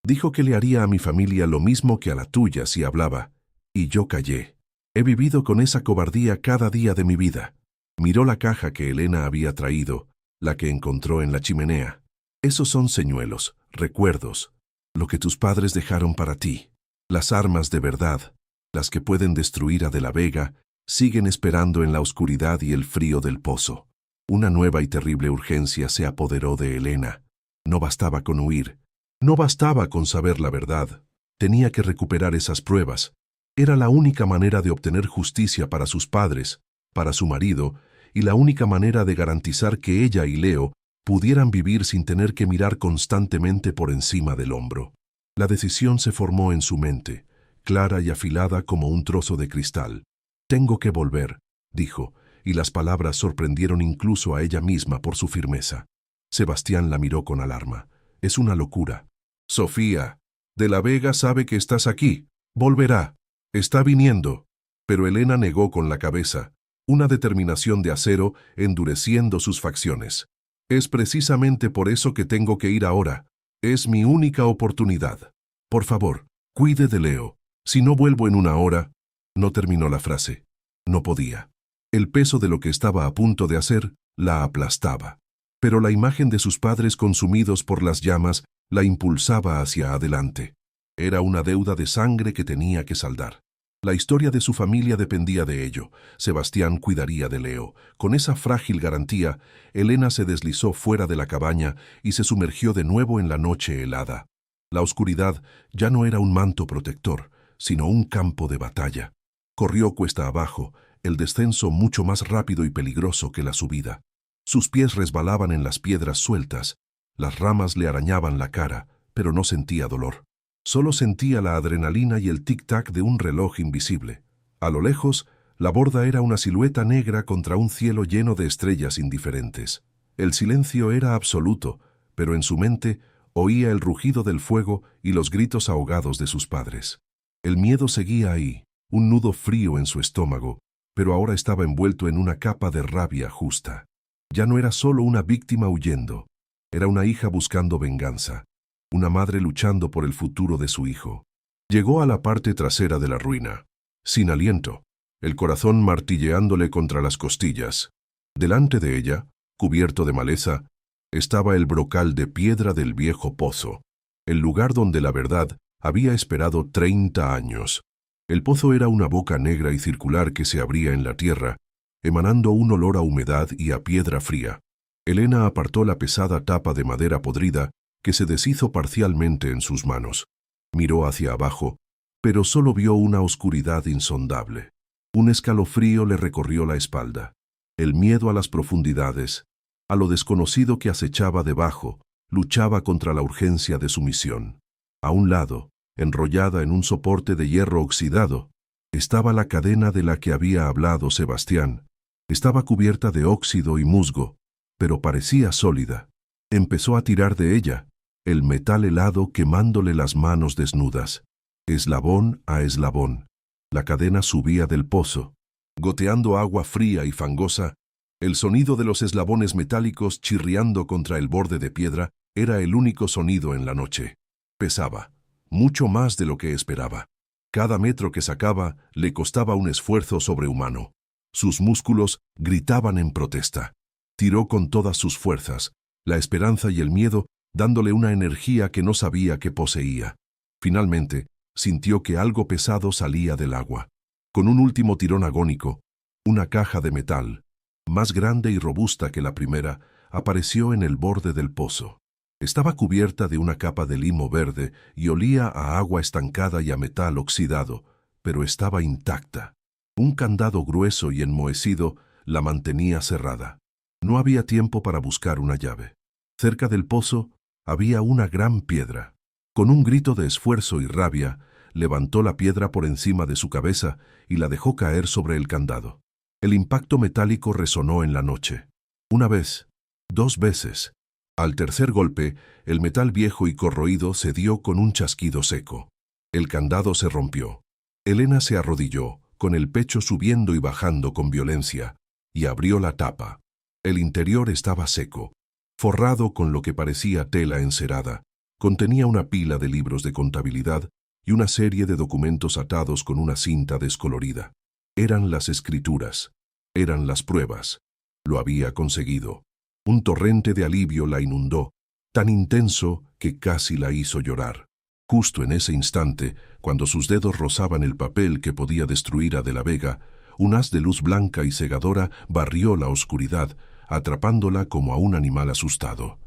Dijo que le haría a mi familia lo mismo que a la tuya si hablaba, y yo callé. He vivido con esa cobardía cada día de mi vida. Miró la caja que Elena había traído, la que encontró en la chimenea. Esos son señuelos, recuerdos, lo que tus padres dejaron para ti. Las armas de verdad, las que pueden destruir a De la Vega, siguen esperando en la oscuridad y el frío del pozo. Una nueva y terrible urgencia se apoderó de Elena. No bastaba con huir. No bastaba con saber la verdad. Tenía que recuperar esas pruebas. Era la única manera de obtener justicia para sus padres, para su marido, y la única manera de garantizar que ella y Leo pudieran vivir sin tener que mirar constantemente por encima del hombro. La decisión se formó en su mente, clara y afilada como un trozo de cristal. Tengo que volver, dijo, y las palabras sorprendieron incluso a ella misma por su firmeza. Sebastián la miró con alarma. Es una locura. Sofía, De la Vega sabe que estás aquí. Volverá. Está viniendo. Pero Elena negó con la cabeza, una determinación de acero endureciendo sus facciones. Es precisamente por eso que tengo que ir ahora. Es mi única oportunidad. Por favor, cuide de Leo. Si no vuelvo en una hora... No terminó la frase. No podía. El peso de lo que estaba a punto de hacer la aplastaba. Pero la imagen de sus padres consumidos por las llamas la impulsaba hacia adelante. Era una deuda de sangre que tenía que saldar. La historia de su familia dependía de ello. Sebastián cuidaría de Leo. Con esa frágil garantía, Elena se deslizó fuera de la cabaña y se sumergió de nuevo en la noche helada. La oscuridad ya no era un manto protector, sino un campo de batalla. Corrió cuesta abajo, el descenso mucho más rápido y peligroso que la subida. Sus pies resbalaban en las piedras sueltas, las ramas le arañaban la cara, pero no sentía dolor. Solo sentía la adrenalina y el tic-tac de un reloj invisible. A lo lejos, la borda era una silueta negra contra un cielo lleno de estrellas indiferentes. El silencio era absoluto, pero en su mente oía el rugido del fuego y los gritos ahogados de sus padres. El miedo seguía ahí, un nudo frío en su estómago, pero ahora estaba envuelto en una capa de rabia justa. Ya no era solo una víctima huyendo, era una hija buscando venganza, una madre luchando por el futuro de su hijo. Llegó a la parte trasera de la ruina, sin aliento, el corazón martilleándole contra las costillas. Delante de ella, cubierto de maleza, estaba el brocal de piedra del viejo pozo, el lugar donde la verdad había esperado 30 años. El pozo era una boca negra y circular que se abría en la tierra, emanando un olor a humedad y a piedra fría. Elena apartó la pesada tapa de madera podrida que se deshizo parcialmente en sus manos. Miró hacia abajo, pero solo vio una oscuridad insondable. Un escalofrío le recorrió la espalda. El miedo a las profundidades, a lo desconocido que acechaba debajo, luchaba contra la urgencia de su misión. A un lado, enrollada en un soporte de hierro oxidado, estaba la cadena de la que había hablado Sebastián. Estaba cubierta de óxido y musgo, pero parecía sólida. Empezó a tirar de ella, el metal helado quemándole las manos desnudas. Eslabón a eslabón, la cadena subía del pozo, goteando agua fría y fangosa. El sonido de los eslabones metálicos chirriando contra el borde de piedra era el único sonido en la noche. Pesaba, mucho más de lo que esperaba. Cada metro que sacaba le costaba un esfuerzo sobrehumano. Sus músculos gritaban en protesta. Tiró con todas sus fuerzas, la esperanza y el miedo, dándole una energía que no sabía que poseía. Finalmente, sintió que algo pesado salía del agua. Con un último tirón agónico, una caja de metal, más grande y robusta que la primera, apareció en el borde del pozo. Estaba cubierta de una capa de limo verde y olía a agua estancada y a metal oxidado, pero estaba intacta. Un candado grueso y enmohecido la mantenía cerrada. No había tiempo para buscar una llave. Cerca del pozo había una gran piedra. Con un grito de esfuerzo y rabia, levantó la piedra por encima de su cabeza y la dejó caer sobre el candado. El impacto metálico resonó en la noche. Una vez, 2 veces. Al tercer golpe, el metal viejo y corroído cedió con un chasquido seco. El candado se rompió. Elena se arrodilló, con el pecho subiendo y bajando con violencia, y abrió la tapa. El interior estaba seco, forrado con lo que parecía tela encerada. Contenía una pila de libros de contabilidad y una serie de documentos atados con una cinta descolorida. Eran las escrituras, eran las pruebas. Lo había conseguido. Un torrente de alivio la inundó, tan intenso que casi la hizo llorar. Justo en ese instante, cuando sus dedos rozaban el papel que podía destruir a De la Vega, un haz de luz blanca y cegadora barrió la oscuridad, atrapándola como a un animal asustado.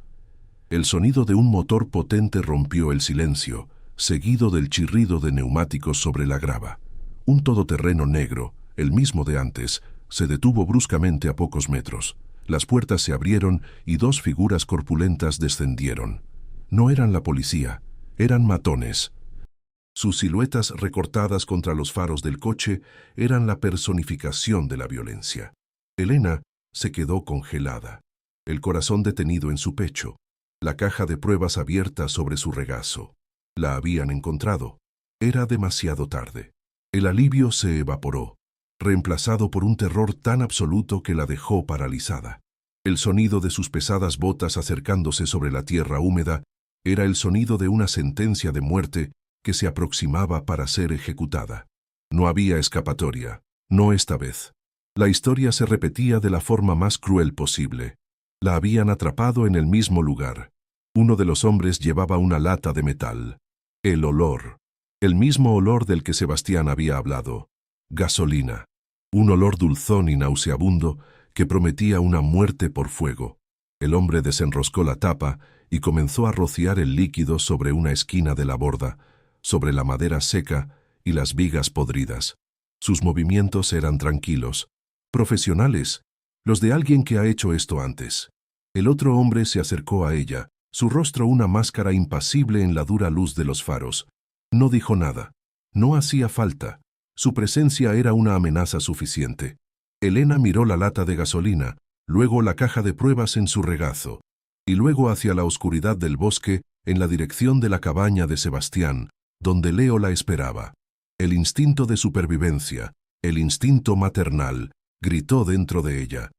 El sonido de un motor potente rompió el silencio, seguido del chirrido de neumáticos sobre la grava. Un todoterreno negro, el mismo de antes, se detuvo bruscamente a pocos metros. Las puertas se abrieron y 2 figuras corpulentas descendieron. No eran la policía, eran matones. Sus siluetas recortadas contra los faros del coche eran la personificación de la violencia. Elena se quedó congelada, el corazón detenido en su pecho, la caja de pruebas abierta sobre su regazo. La habían encontrado. Era demasiado tarde. El alivio se evaporó, reemplazado por un terror tan absoluto que la dejó paralizada. El sonido de sus pesadas botas acercándose sobre la tierra húmeda era el sonido de una sentencia de muerte que se aproximaba para ser ejecutada. No había escapatoria, no esta vez. La historia se repetía de la forma más cruel posible. La habían atrapado en el mismo lugar. Uno de los hombres llevaba una lata de metal. El olor. El mismo olor del que Sebastián había hablado. Gasolina. Un olor dulzón y nauseabundo que prometía una muerte por fuego. El hombre desenroscó la tapa y comenzó a rociar el líquido sobre una esquina de la borda, sobre la madera seca y las vigas podridas. Sus movimientos eran tranquilos, profesionales, los de alguien que ha hecho esto antes. El otro hombre se acercó a ella, su rostro una máscara impasible en la dura luz de los faros. No dijo nada. No hacía falta. Su presencia era una amenaza suficiente. Elena miró la lata de gasolina, luego la caja de pruebas en su regazo, y luego hacia la oscuridad del bosque en la dirección de la cabaña de Sebastián, donde Leo la esperaba. El instinto de supervivencia, el instinto maternal, gritó dentro de ella,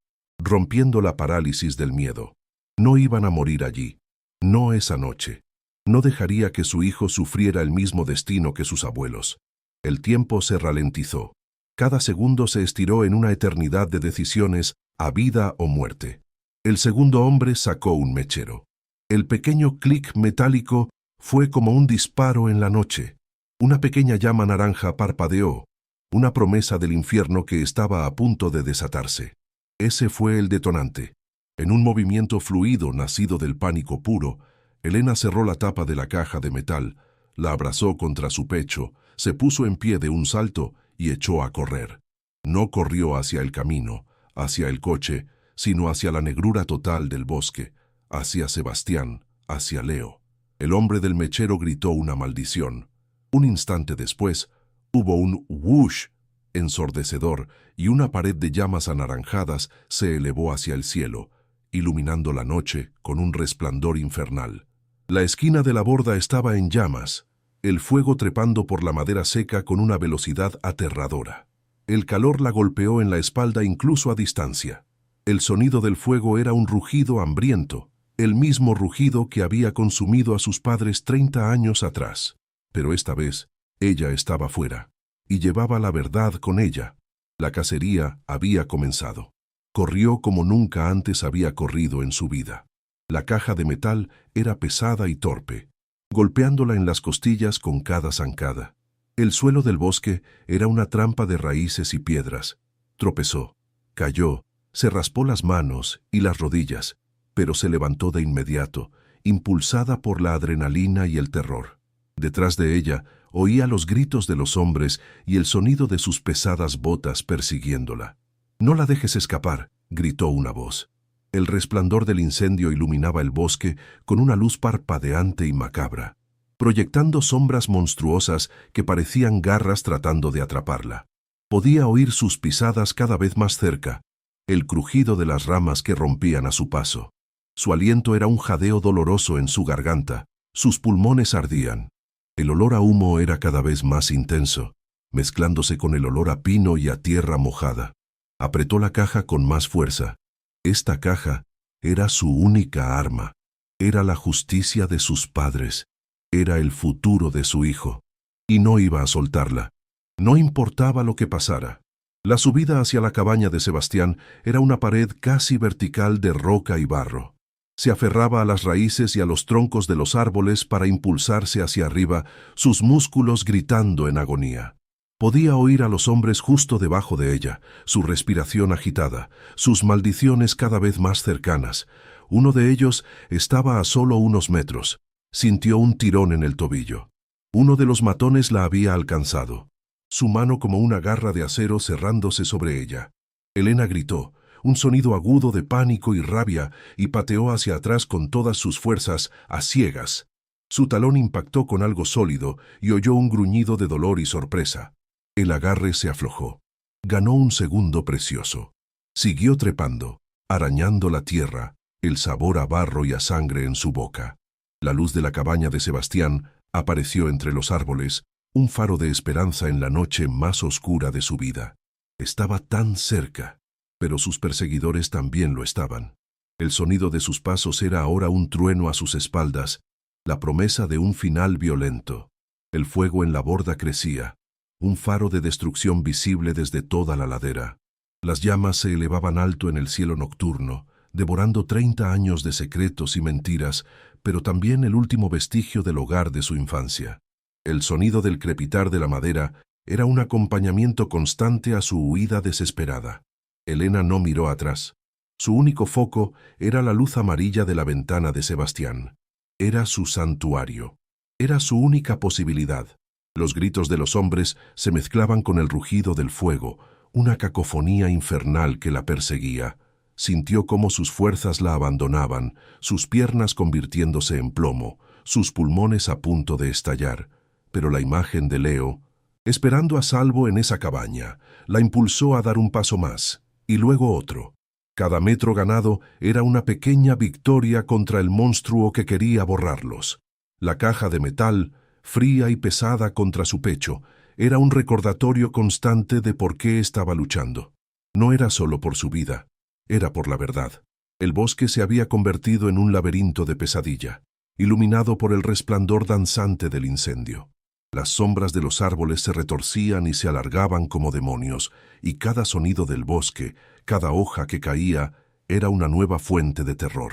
rompiendo la parálisis del miedo. No iban a morir allí. No esa noche. No dejaría que su hijo sufriera el mismo destino que sus abuelos. El tiempo se ralentizó. Cada segundo se estiró en una eternidad de decisiones a vida o muerte. El segundo hombre sacó un mechero. El pequeño clic metálico fue como un disparo en la noche. Una pequeña llama naranja parpadeó, una promesa del infierno que estaba a punto de desatarse. Ese fue el detonante. En un movimiento fluido nacido del pánico puro, Elena cerró la tapa de la caja de metal, la abrazó contra su pecho, se puso en pie de un salto y echó a correr. No corrió hacia el camino, hacia el coche, sino hacia la negrura total del bosque, hacia Sebastián, hacia Leo. El hombre del mechero gritó una maldición. Un instante después, hubo un whoosh ensordecedor y una pared de llamas anaranjadas se elevó hacia el cielo, iluminando la noche con un resplandor infernal. La esquina de la borda estaba en llamas, el fuego trepando por la madera seca con una velocidad aterradora. El calor la golpeó en la espalda incluso a distancia. El sonido del fuego era un rugido hambriento, el mismo rugido que había consumido a sus padres 30 años atrás. Pero esta vez, ella estaba fuera, y llevaba la verdad con ella. La cacería había comenzado. Corrió como nunca antes había corrido en su vida. La caja de metal era pesada y torpe, golpeándola en las costillas con cada zancada. El suelo del bosque era una trampa de raíces y piedras. Tropezó, cayó, se raspó las manos y las rodillas, pero se levantó de inmediato, impulsada por la adrenalina y el terror. Detrás de ella oía los gritos de los hombres y el sonido de sus pesadas botas persiguiéndola. «No la dejes escapar», gritó una voz. El resplandor del incendio iluminaba el bosque con una luz parpadeante y macabra, proyectando sombras monstruosas que parecían garras tratando de atraparla. Podía oír sus pisadas cada vez más cerca, el crujido de las ramas que rompían a su paso. Su aliento era un jadeo doloroso en su garganta, sus pulmones ardían. El olor a humo era cada vez más intenso, mezclándose con el olor a pino y a tierra mojada. Apretó la caja con más fuerza. Esta caja era su única arma. Era la justicia de sus padres. Era el futuro de su hijo. Y no iba a soltarla. No importaba lo que pasara. La subida hacia la cabaña de Sebastián era una pared casi vertical de roca y barro. Se aferraba a las raíces y a los troncos de los árboles para impulsarse hacia arriba, sus músculos gritando en agonía. Podía oír a los hombres justo debajo de ella, su respiración agitada, sus maldiciones cada vez más cercanas. Uno de ellos estaba a solo unos metros. Sintió un tirón en el tobillo. Uno de los matones la había alcanzado, su mano como una garra de acero cerrándose sobre ella. Elena gritó, un sonido agudo de pánico y rabia, y pateó hacia atrás con todas sus fuerzas, a ciegas. Su talón impactó con algo sólido y oyó un gruñido de dolor y sorpresa. El agarre se aflojó. Ganó un segundo precioso. Siguió trepando, arañando la tierra, el sabor a barro y a sangre en su boca. La luz de la cabaña de Sebastián apareció entre los árboles, un faro de esperanza en la noche más oscura de su vida. Estaba tan cerca, pero sus perseguidores también lo estaban. El sonido de sus pasos era ahora un trueno a sus espaldas, la promesa de un final violento. El fuego en la borda crecía, un faro de destrucción visible desde toda la ladera. Las llamas se elevaban alto en el cielo nocturno, devorando 30 años de secretos y mentiras, pero también el último vestigio del hogar de su infancia. El sonido del crepitar de la madera era un acompañamiento constante a su huida desesperada. Elena no miró atrás. Su único foco era la luz amarilla de la ventana de Sebastián. Era su santuario. Era su única posibilidad. Los gritos de los hombres se mezclaban con el rugido del fuego, una cacofonía infernal que la perseguía. Sintió cómo sus fuerzas la abandonaban, sus piernas convirtiéndose en plomo, sus pulmones a punto de estallar. Pero la imagen de Leo, esperando a salvo en esa cabaña, la impulsó a dar un paso más, y luego otro. Cada metro ganado era una pequeña victoria contra el monstruo que quería borrarlos. La caja de metal, fría y pesada contra su pecho, era un recordatorio constante de por qué estaba luchando. No era solo por su vida, era por la verdad. El bosque se había convertido en un laberinto de pesadilla, iluminado por el resplandor danzante del incendio. Las sombras de los árboles se retorcían y se alargaban como demonios, y cada sonido del bosque, cada hoja que caía, era una nueva fuente de terror.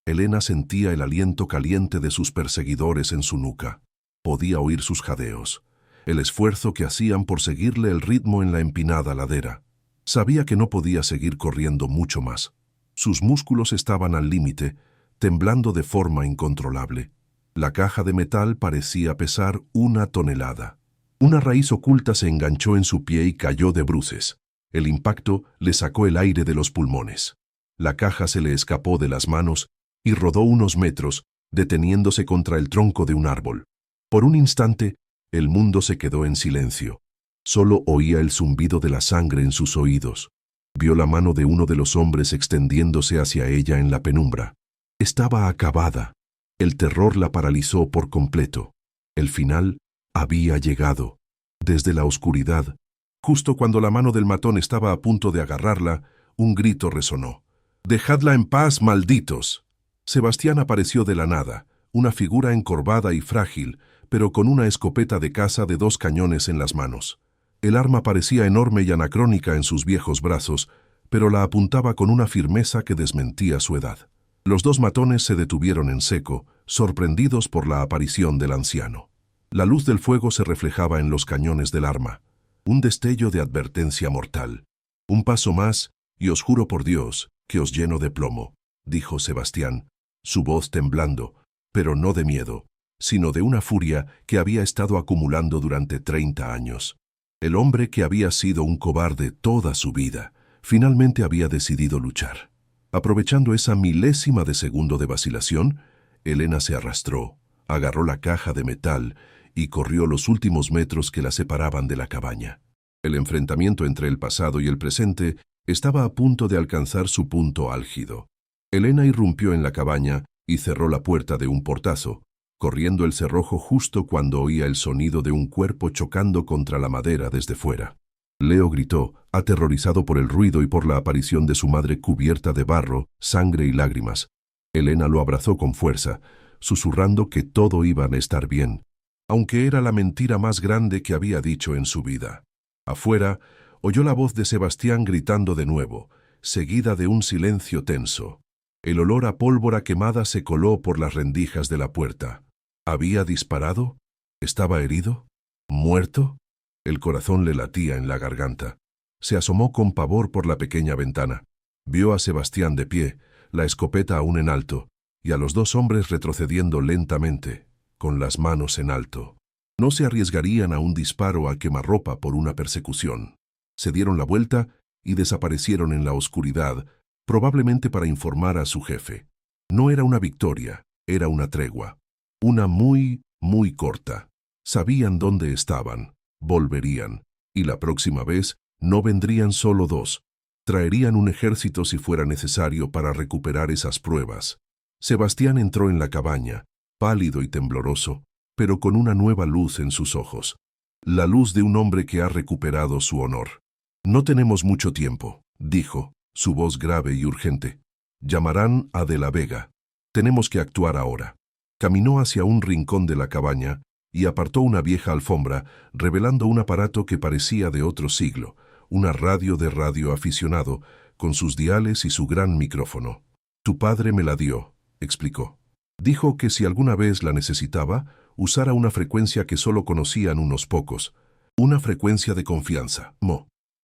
Elena sentía el aliento caliente de sus perseguidores en su nuca. Podía oír sus jadeos. el esfuerzo que hacían por seguirle el ritmo en la empinada ladera. Sabía que no podía seguir corriendo mucho más. Sus músculos estaban al límite, temblando de forma incontrolable. La caja de metal parecía pesar 1 tonelada. Una raíz oculta se enganchó en su pie y cayó de bruces. El impacto le sacó el aire de los pulmones. La caja se le escapó de las manos y rodó unos metros, deteniéndose contra el tronco de un árbol. Por un instante, el mundo se quedó en silencio. Solo oía el zumbido de la sangre en sus oídos. Vio la mano de uno de los hombres extendiéndose hacia ella en la penumbra. Estaba acabada. El terror la paralizó por completo. El final había llegado. Desde la oscuridad, justo cuando la mano del matón estaba a punto de agarrarla, un grito resonó. «¡Dejadla en paz, malditos!». Sebastián apareció de la nada, una figura encorvada y frágil, pero con una escopeta de caza de 2 cañones en las manos. El arma parecía enorme y anacrónica en sus viejos brazos, pero la apuntaba con una firmeza que desmentía su edad. Los 2 matones se detuvieron en seco, sorprendidos por la aparición del anciano. La luz del fuego se reflejaba en los cañones del arma. Un destello de advertencia mortal. «Un paso más, y os juro por Dios que os lleno de plomo», dijo Sebastián, su voz temblando, pero no de miedo, sino de una furia que había estado acumulando durante 30 años. El hombre que había sido un cobarde toda su vida, finalmente había decidido luchar. Aprovechando esa milésima de segundo de vacilación, Elena se arrastró, agarró la caja de metal y corrió los últimos metros que la separaban de la cabaña. El enfrentamiento entre el pasado y el presente estaba a punto de alcanzar su punto álgido. Elena irrumpió en la cabaña y cerró la puerta de un portazo, corriendo el cerrojo justo cuando oía el sonido de un cuerpo chocando contra la madera desde fuera. Leo gritó, aterrorizado por el ruido y por la aparición de su madre cubierta de barro, sangre y lágrimas. Elena lo abrazó con fuerza, susurrando que todo iba a estar bien, aunque era la mentira más grande que había dicho en su vida. Afuera, oyó la voz de Sebastián gritando de nuevo, seguida de un silencio tenso. El olor a pólvora quemada se coló por las rendijas de la puerta. ¿Había disparado? ¿Estaba herido? ¿Muerto? El corazón le latía en la garganta. Se asomó con pavor por la pequeña ventana. Vio a Sebastián de pie, la escopeta aún en alto, y a los 2 hombres retrocediendo lentamente, con las manos en alto. No se arriesgarían a un disparo a quemarropa por una persecución. Se dieron la vuelta y desaparecieron en la oscuridad, probablemente para informar a su jefe. No era una victoria, era una tregua. Una muy, muy corta. Sabían dónde estaban, volverían, y la próxima vez no vendrían solo 2. Traerían un ejército si fuera necesario para recuperar esas pruebas. Sebastián entró en la cabaña, pálido y tembloroso, pero con una nueva luz en sus ojos. La luz de un hombre que ha recuperado su honor. «No tenemos mucho tiempo», dijo, su voz grave y urgente. «Llamarán a De la Vega. Tenemos que actuar ahora». Caminó hacia un rincón de la cabaña y apartó una vieja alfombra, revelando un aparato que parecía de otro siglo, una radio de radioaficionado, con sus diales y su gran micrófono. «Tu padre me la dio», explicó. Dijo que si alguna vez la necesitaba, usara una frecuencia que solo conocían unos pocos, una frecuencia de confianza.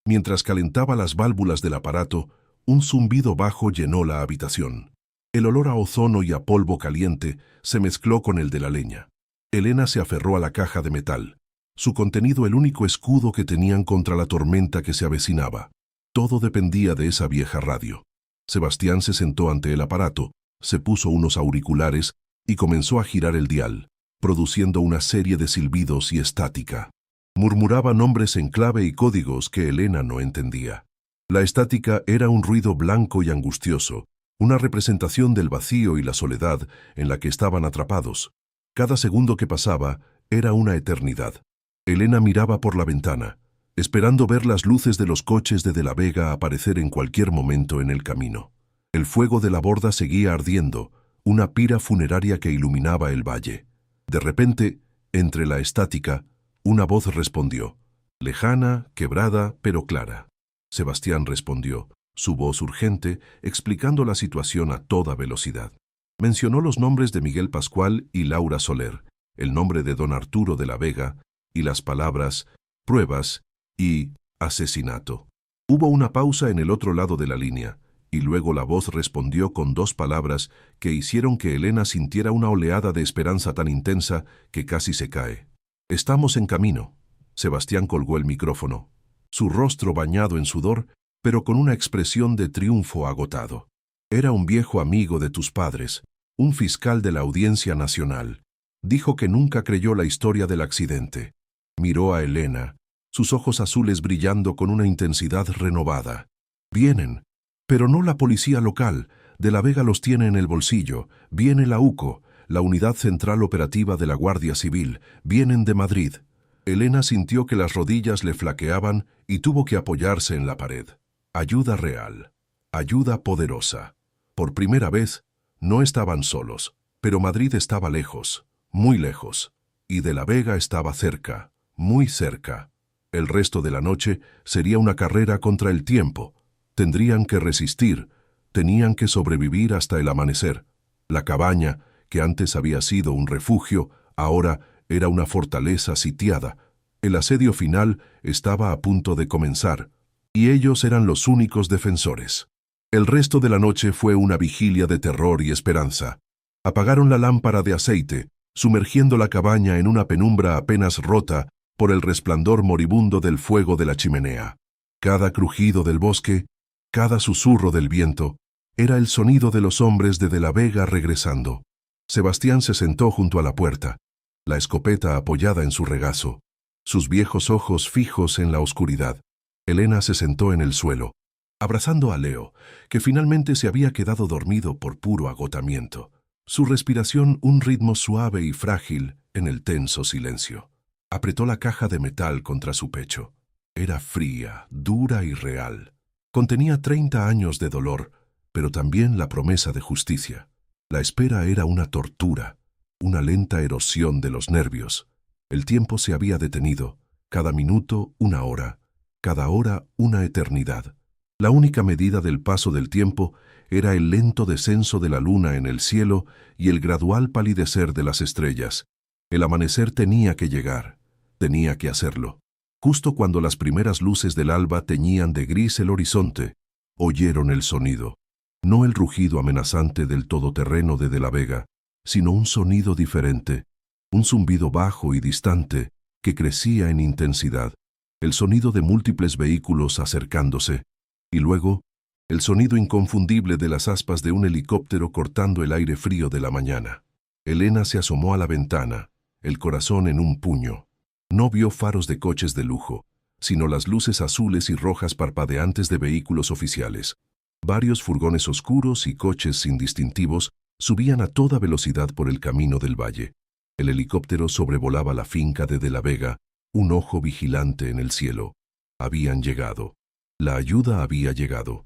Mientras calentaba las válvulas del aparato, un zumbido bajo llenó la habitación. El olor a ozono y a polvo caliente se mezcló con el de la leña. Elena se aferró a la caja de metal, su contenido el único escudo que tenían contra la tormenta que se avecinaba. Todo dependía de esa vieja radio. Sebastián se sentó ante el aparato, se puso unos auriculares y comenzó a girar el dial, produciendo una serie de silbidos y estática. Murmuraba nombres en clave y códigos que Elena no entendía. La estática era un ruido blanco y angustioso, una representación del vacío y la soledad en la que estaban atrapados. Cada segundo que pasaba era una eternidad. Elena miraba por la ventana, esperando ver las luces de los coches de la Vega aparecer en cualquier momento en el camino. El fuego de la borda seguía ardiendo, una pira funeraria que iluminaba el valle. De repente, entre la estática, una voz respondió, lejana, quebrada, pero clara. Sebastián respondió, su voz urgente, explicando la situación a toda velocidad. Mencionó los nombres de Miguel Pascual y Laura Soler, el nombre de don Arturo de la Vega, y las palabras pruebas y asesinato. Hubo una pausa en el otro lado de la línea, y luego la voz respondió con dos palabras que hicieron que Elena sintiera una oleada de esperanza tan intensa que casi se cae. «Estamos en camino». Sebastián colgó el micrófono, su rostro bañado en sudor, pero con una expresión de triunfo agotado. «Era un viejo amigo de tus padres, un fiscal de la Audiencia Nacional. Dijo que nunca creyó la historia del accidente». Miró a Elena, sus ojos azules brillando con una intensidad renovada. «Vienen, pero no la policía local. De la Vega los tiene en el bolsillo. Viene la UCO, la Unidad Central Operativa de la Guardia Civil. Vienen de Madrid». Elena sintió que las rodillas le flaqueaban y tuvo que apoyarse en la pared. Ayuda real, ayuda poderosa. Por primera vez, no estaban solos, pero Madrid estaba lejos, muy lejos, y de la Vega estaba cerca, muy cerca. El resto de la noche sería una carrera contra el tiempo. Tendrían que resistir, tenían que sobrevivir hasta el amanecer. La cabaña, que antes había sido un refugio, ahora era una fortaleza sitiada. El asedio final estaba a punto de comenzar, y ellos eran los únicos defensores. El resto de la noche fue una vigilia de terror y esperanza. Apagaron la lámpara de aceite, sumergiendo la cabaña en una penumbra apenas rota por el resplandor moribundo del fuego de la chimenea. Cada crujido del bosque, cada susurro del viento, era el sonido de los hombres de la Vega regresando. Sebastián se sentó junto a la puerta, la escopeta apoyada en su regazo, sus viejos ojos fijos en la oscuridad. Elena se sentó en el suelo, abrazando a Leo, que finalmente se había quedado dormido por puro agotamiento. Su respiración un ritmo suave y frágil en el tenso silencio. Apretó la caja de metal contra su pecho. Era fría, dura y real. Contenía 30 años de dolor, pero también la promesa de justicia. La espera era una tortura, una lenta erosión de los nervios. El tiempo se había detenido, cada minuto una hora, cada hora una eternidad. La única medida del paso del tiempo era el lento descenso de la luna en el cielo y el gradual palidecer de las estrellas. El amanecer tenía que llegar, tenía que hacerlo. Justo cuando las primeras luces del alba teñían de gris el horizonte, oyeron el sonido. No el rugido amenazante del todoterreno de la Vega, sino un sonido diferente, un zumbido bajo y distante que crecía en intensidad, el sonido de múltiples vehículos acercándose, y luego el sonido inconfundible de las aspas de un helicóptero cortando el aire frío de la mañana. Elena se asomó a la ventana, el corazón en un puño. No vio faros de coches de lujo, sino las luces azules y rojas parpadeantes de vehículos oficiales. Varios furgones oscuros y coches sin distintivos subían a toda velocidad por el camino del valle. El helicóptero sobrevolaba la finca de la Vega, un ojo vigilante en el cielo. Habían llegado. La ayuda había llegado.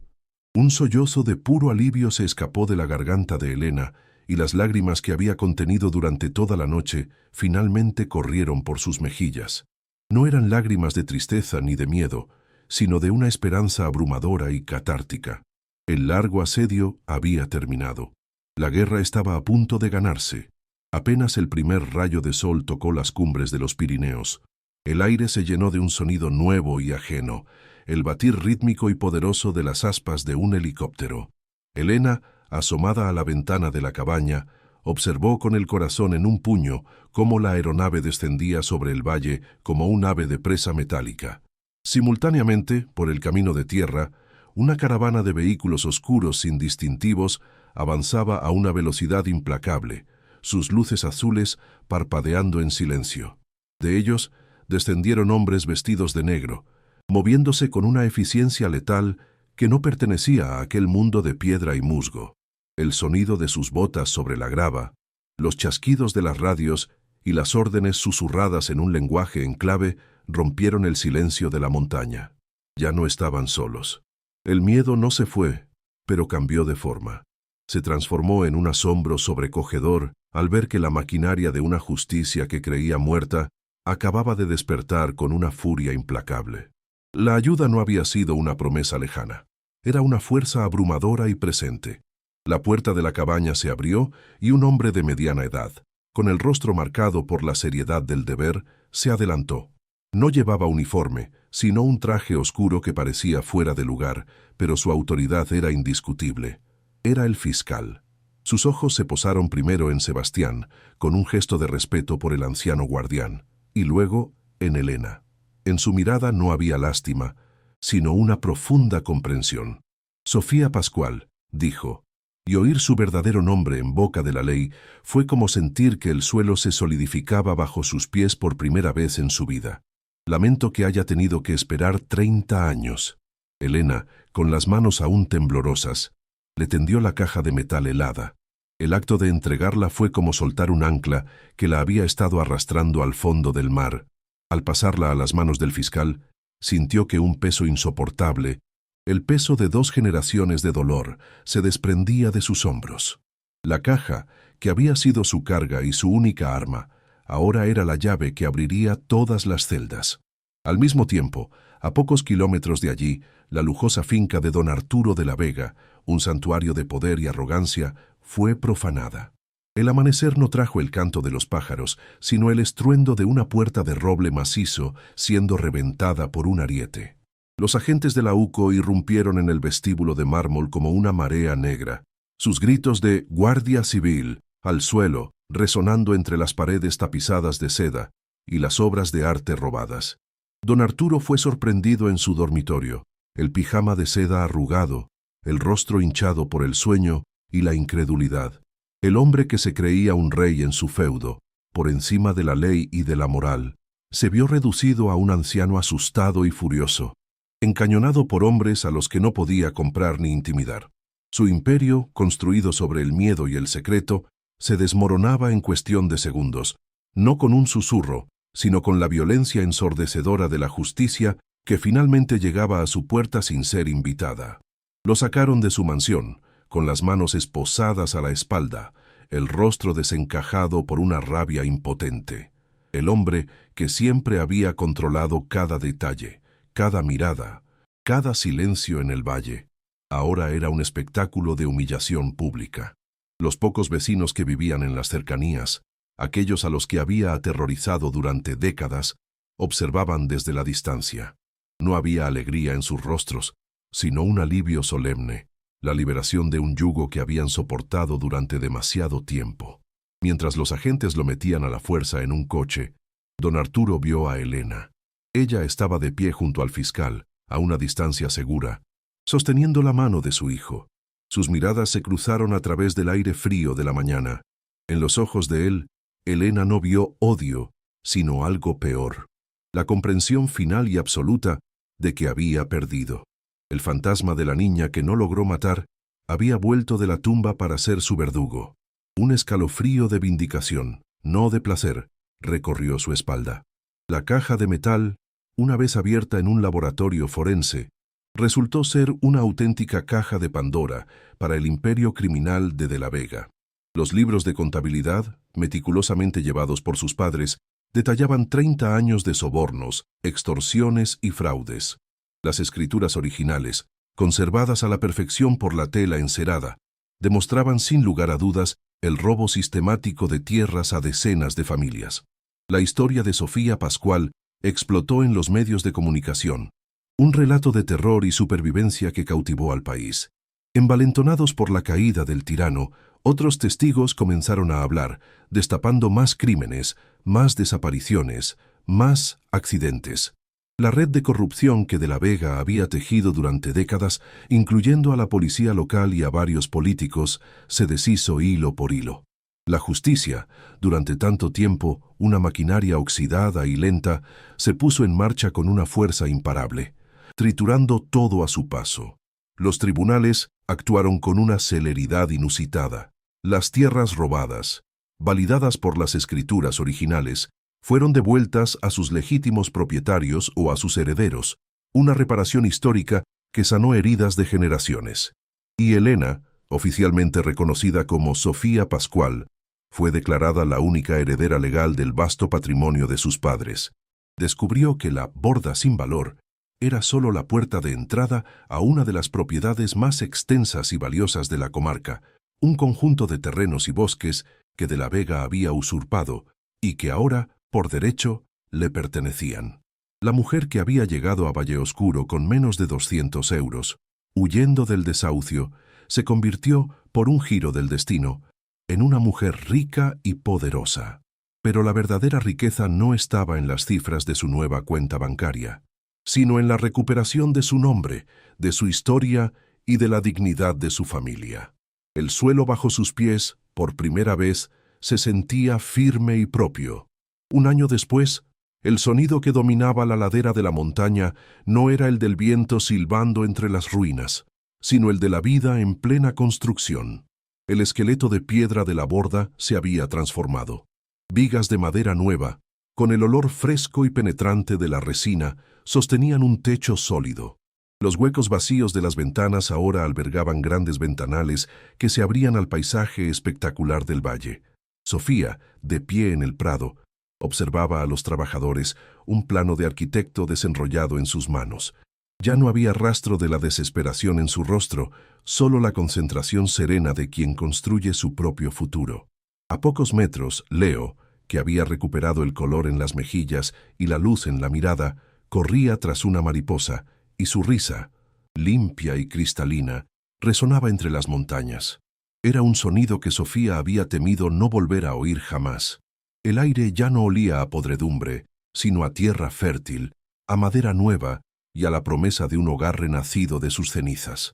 Un sollozo de puro alivio se escapó de la garganta de Elena, y las lágrimas que había contenido durante toda la noche finalmente corrieron por sus mejillas. No eran lágrimas de tristeza ni de miedo, sino de una esperanza abrumadora y catártica. El largo asedio había terminado. La guerra estaba a punto de ganarse. Apenas el primer rayo de sol tocó las cumbres de los Pirineos. El aire se llenó de un sonido nuevo y ajeno, el batir rítmico y poderoso de las aspas de un helicóptero. Elena, asomada a la ventana de la cabaña, observó con el corazón en un puño cómo la aeronave descendía sobre el valle como un ave de presa metálica. Simultáneamente, por el camino de tierra, una caravana de vehículos oscuros sin distintivos avanzaba a una velocidad implacable, sus luces azules parpadeando en silencio. De ellos descendieron hombres vestidos de negro, moviéndose con una eficiencia letal que no pertenecía a aquel mundo de piedra y musgo. El sonido de sus botas sobre la grava, los chasquidos de las radios y las órdenes susurradas en un lenguaje en clave rompieron el silencio de la montaña. Ya no estaban solos. El miedo no se fue, pero cambió de forma. Se transformó en un asombro sobrecogedor al ver que la maquinaria de una justicia que creía muerta acababa de despertar con una furia implacable. La ayuda no había sido una promesa lejana. Era una fuerza abrumadora y presente. La puerta de la cabaña se abrió y un hombre de mediana edad, Con el rostro marcado por la seriedad del deber, se adelantó. No llevaba uniforme, sino un traje oscuro que parecía fuera de lugar, pero su autoridad era indiscutible. Era el fiscal. Sus ojos se posaron primero en Sebastián, con un gesto de respeto por el anciano guardián, y luego en Elena. En su mirada no había lástima, sino una profunda comprensión. Sofía Pascual, dijo, y oír su verdadero nombre en boca de la ley fue como sentir que el suelo se solidificaba bajo sus pies por primera vez en su vida. Lamento que haya tenido que esperar 30 años. Elena, con las manos aún temblorosas, le tendió la caja de metal helada. El acto de entregarla fue como soltar un ancla que la había estado arrastrando al fondo del mar. Al pasarla a las manos del fiscal, sintió que un peso insoportable, el peso de 2 generaciones de dolor, se desprendía de sus hombros. La caja, que había sido su carga y su única arma, ahora era la llave que abriría todas las celdas. Al mismo tiempo, a pocos kilómetros de allí, la lujosa finca de don Arturo de la Vega, un santuario de poder y arrogancia, fue profanada. El amanecer no trajo el canto de los pájaros, sino el estruendo de una puerta de roble macizo siendo reventada por un ariete. Los agentes de la UCO irrumpieron en el vestíbulo de mármol como una marea negra. Sus gritos de «Guardia Civil» al suelo, resonando entre las paredes tapizadas de seda y las obras de arte robadas. Don Arturo fue sorprendido en su dormitorio, el pijama de seda arrugado, el rostro hinchado por el sueño y la incredulidad. El hombre que se creía un rey en su feudo, por encima de la ley y de la moral, se vio reducido a un anciano asustado y furioso, encañonado por hombres a los que no podía comprar ni intimidar. Su imperio, construido sobre el miedo y el secreto, se desmoronaba en cuestión de segundos, no con un susurro, sino con la violencia ensordecedora de la justicia que finalmente llegaba a su puerta sin ser invitada. Lo sacaron de su mansión, con las manos esposadas a la espalda, el rostro desencajado por una rabia impotente. El hombre que siempre había controlado cada detalle, cada mirada, cada silencio en el valle, ahora era un espectáculo de humillación pública. Los pocos vecinos que vivían en las cercanías, aquellos a los que había aterrorizado durante décadas, observaban desde la distancia. No había alegría en sus rostros, sino un alivio solemne, la liberación de un yugo que habían soportado durante demasiado tiempo. Mientras los agentes lo metían a la fuerza en un coche, don Arturo vio a Elena. Ella estaba de pie junto al fiscal, a una distancia segura, sosteniendo la mano de su hijo. Sus miradas se cruzaron a través del aire frío de la mañana. En los ojos de él, Elena no vio odio, sino algo peor. La comprensión final y absoluta de que había perdido. El fantasma de la niña que no logró matar había vuelto de la tumba para ser su verdugo. Un escalofrío de vindicación, no de placer, recorrió su espalda. La caja de metal, una vez abierta en un laboratorio forense, resultó ser una auténtica caja de Pandora para el imperio criminal de la Vega. Los libros de contabilidad, meticulosamente llevados por sus padres, detallaban 30 años de sobornos, extorsiones y fraudes. Las escrituras originales, conservadas a la perfección por la tela encerada, demostraban sin lugar a dudas el robo sistemático de tierras a decenas de familias. La historia de Sofía Pascual explotó en los medios de comunicación, un relato de terror y supervivencia que cautivó al país. Envalentonados por la caída del tirano, otros testigos comenzaron a hablar, destapando más crímenes, más desapariciones, más accidentes. La red de corrupción que de la Vega había tejido durante décadas, incluyendo a la policía local y a varios políticos, se deshizo hilo por hilo. La justicia, durante tanto tiempo una maquinaria oxidada y lenta, se puso en marcha con una fuerza imparable, triturando todo a su paso. Los tribunales actuaron con una celeridad inusitada. Las tierras robadas, validadas por las escrituras originales, fueron devueltas a sus legítimos propietarios o a sus herederos, una reparación histórica que sanó heridas de generaciones. Y Elena, oficialmente reconocida como Sofía Pascual, fue declarada la única heredera legal del vasto patrimonio de sus padres. Descubrió que la borda sin valor era solo la puerta de entrada a una de las propiedades más extensas y valiosas de la comarca, un conjunto de terrenos y bosques que de la Vega había usurpado y que ahora, por derecho, le pertenecían. La mujer que había llegado a Valleoscuro con menos de 200 euros, huyendo del desahucio, se convirtió, por un giro del destino, en una mujer rica y poderosa. Pero la verdadera riqueza no estaba en las cifras de su nueva cuenta bancaria, sino en la recuperación de su nombre, de su historia y de la dignidad de su familia. El suelo bajo sus pies, por primera vez, se sentía firme y propio. Un año después, el sonido que dominaba la ladera de la montaña no era el del viento silbando entre las ruinas, sino el de la vida en plena construcción. El esqueleto de piedra de la borda se había transformado. Vigas de madera nueva, con el olor fresco y penetrante de la resina, sostenían un techo sólido. Los huecos vacíos de las ventanas ahora albergaban grandes ventanales que se abrían al paisaje espectacular del valle. Sofía, de pie en el prado, observaba a los trabajadores, un plano de arquitecto desenrollado en sus manos. Ya no había rastro de la desesperación en su rostro, solo la concentración serena de quien construye su propio futuro. A pocos metros, Leo, que había recuperado el color en las mejillas y la luz en la mirada, corría tras una mariposa, y su risa, limpia y cristalina, resonaba entre las montañas. Era un sonido que Sofía había temido no volver a oír jamás. El aire ya no olía a podredumbre, sino a tierra fértil, a madera nueva y a la promesa de un hogar renacido de sus cenizas.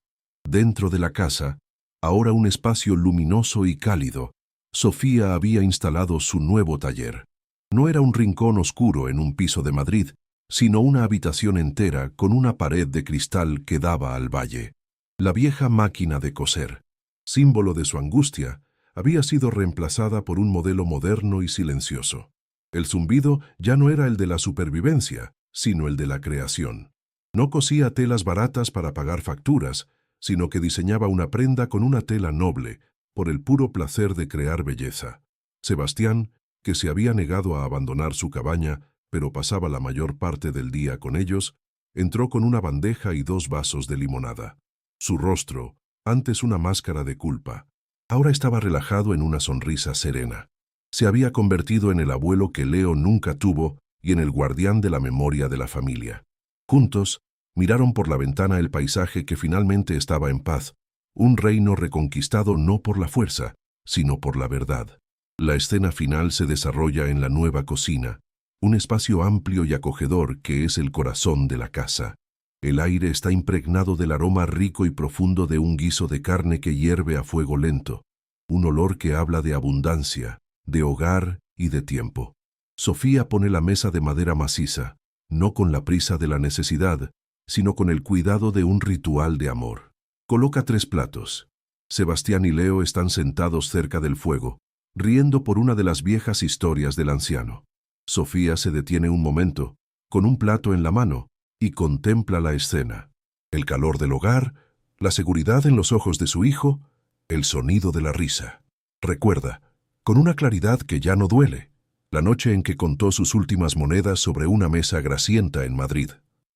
Dentro de la casa, ahora un espacio luminoso y cálido, Sofía había instalado su nuevo taller. No era un rincón oscuro en un piso de Madrid, sino una habitación entera con una pared de cristal que daba al valle. La vieja máquina de coser, símbolo de su angustia, había sido reemplazada por un modelo moderno y silencioso. El zumbido ya no era el de la supervivencia, sino el de la creación. No cosía telas baratas para pagar facturas, sino que diseñaba una prenda con una tela noble, por el puro placer de crear belleza. Sebastián, que se había negado a abandonar su cabaña, pero pasaba la mayor parte del día con ellos, entró con una bandeja y 2 vasos de limonada. Su rostro, antes una máscara de culpa, ahora estaba relajado en una sonrisa serena. Se había convertido en el abuelo que Leo nunca tuvo y en el guardián de la memoria de la familia. Juntos, miraron por la ventana el paisaje que finalmente estaba en paz, un reino reconquistado no por la fuerza, sino por la verdad. La escena final se desarrolla en la nueva cocina, un espacio amplio y acogedor que es el corazón de la casa. El aire está impregnado del aroma rico y profundo de un guiso de carne que hierve a fuego lento, un olor que habla de abundancia, de hogar y de tiempo. Sofía pone la mesa de madera maciza, no con la prisa de la necesidad, sino con el cuidado de un ritual de amor. Coloca 3 platos. Sebastián y Leo están sentados cerca del fuego, riendo por una de las viejas historias del anciano. Sofía se detiene un momento, con un plato en la mano, y contempla la escena. El calor del hogar, la seguridad en los ojos de su hijo, el sonido de la risa. Recuerda, con una claridad que ya no duele, la noche en que contó sus últimas monedas sobre una mesa grasienta en Madrid.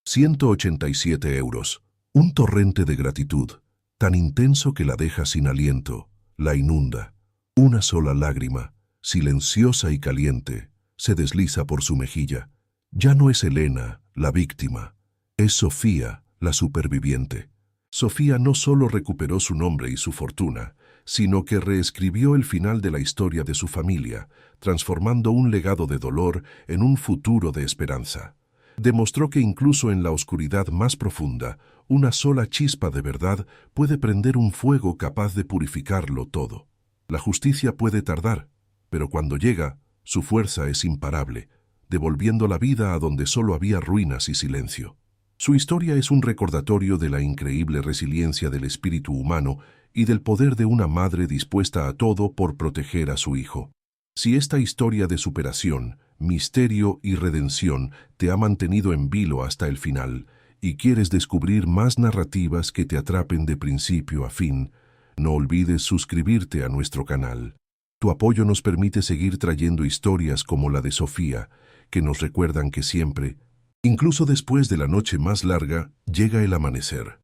187 euros. Un torrente de gratitud, tan intenso que la deja sin aliento, la inunda. Una sola lágrima, silenciosa y caliente, se desliza por su mejilla. Ya no es Elena, la víctima, es Sofía, la superviviente. Sofía no solo recuperó su nombre y su fortuna, sino que reescribió el final de la historia de su familia, transformando un legado de dolor en un futuro de esperanza. Demostró que incluso en la oscuridad más profunda, una sola chispa de verdad puede prender un fuego capaz de purificarlo todo. La justicia puede tardar, pero cuando llega, su fuerza es imparable, devolviendo la vida a donde solo había ruinas y silencio. Su historia es un recordatorio de la increíble resiliencia del espíritu humano y del poder de una madre dispuesta a todo por proteger a su hijo. Si esta historia de superación, misterio y redención te ha mantenido en vilo hasta el final y quieres descubrir más narrativas que te atrapen de principio a fin, no olvides suscribirte a nuestro canal. Tu apoyo nos permite seguir trayendo historias como la de Sofía, que nos recuerdan que siempre, incluso después de la noche más larga, llega el amanecer.